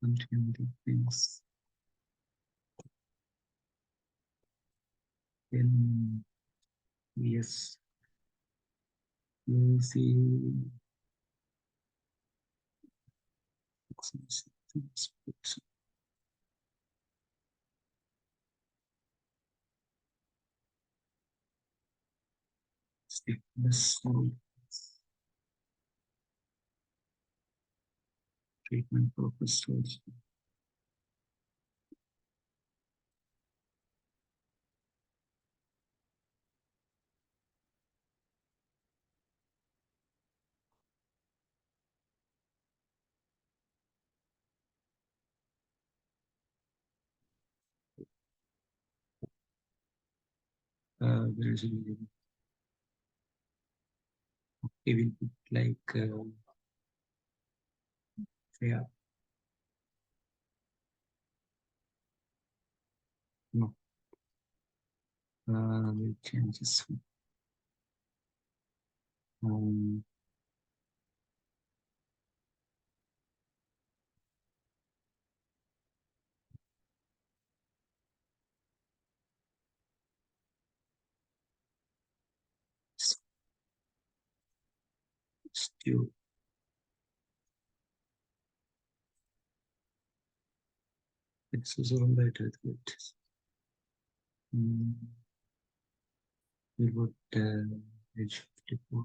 Continue the things. Then yes, you see stiffness, treatment purpose also. There is a we will put like yeah, no, we'll change this one. Stew. It's also better. We would age 54.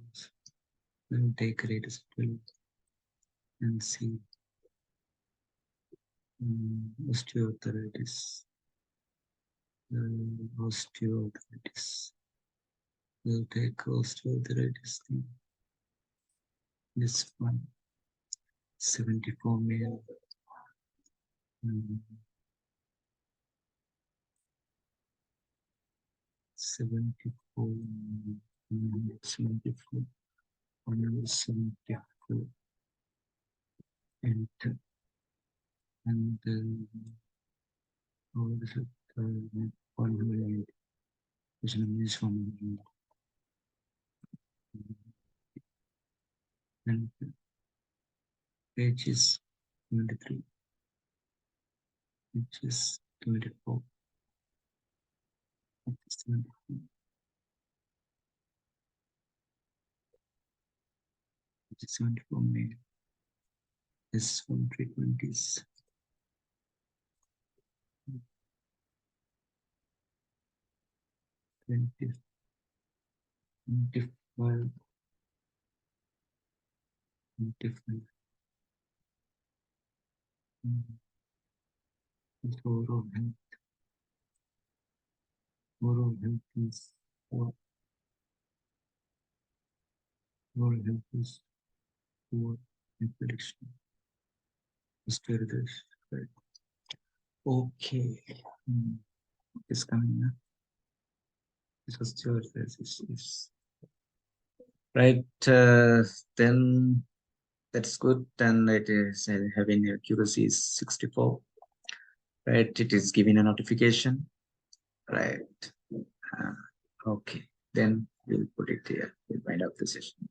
We'll take rate as 12 and see osteoarthritis. Osteoarthritis. We'll take osteoarthritis thing. This one, 74 male. 74, 74, 174, enter, and how is it? 108, which is 108, and page is 23, which is 24, which is 24, which is 74 male. This one treatment is 20, 25, 25. Overall health, overall health is poor. Overall health is poor in prediction. Steroids, right? Okay. It's coming now. This was steroids. Right. Then that's good. Then it is having accuracy is 64. Right. It is giving a notification. Right. Okay. Then we'll put it here. We'll wind up the session.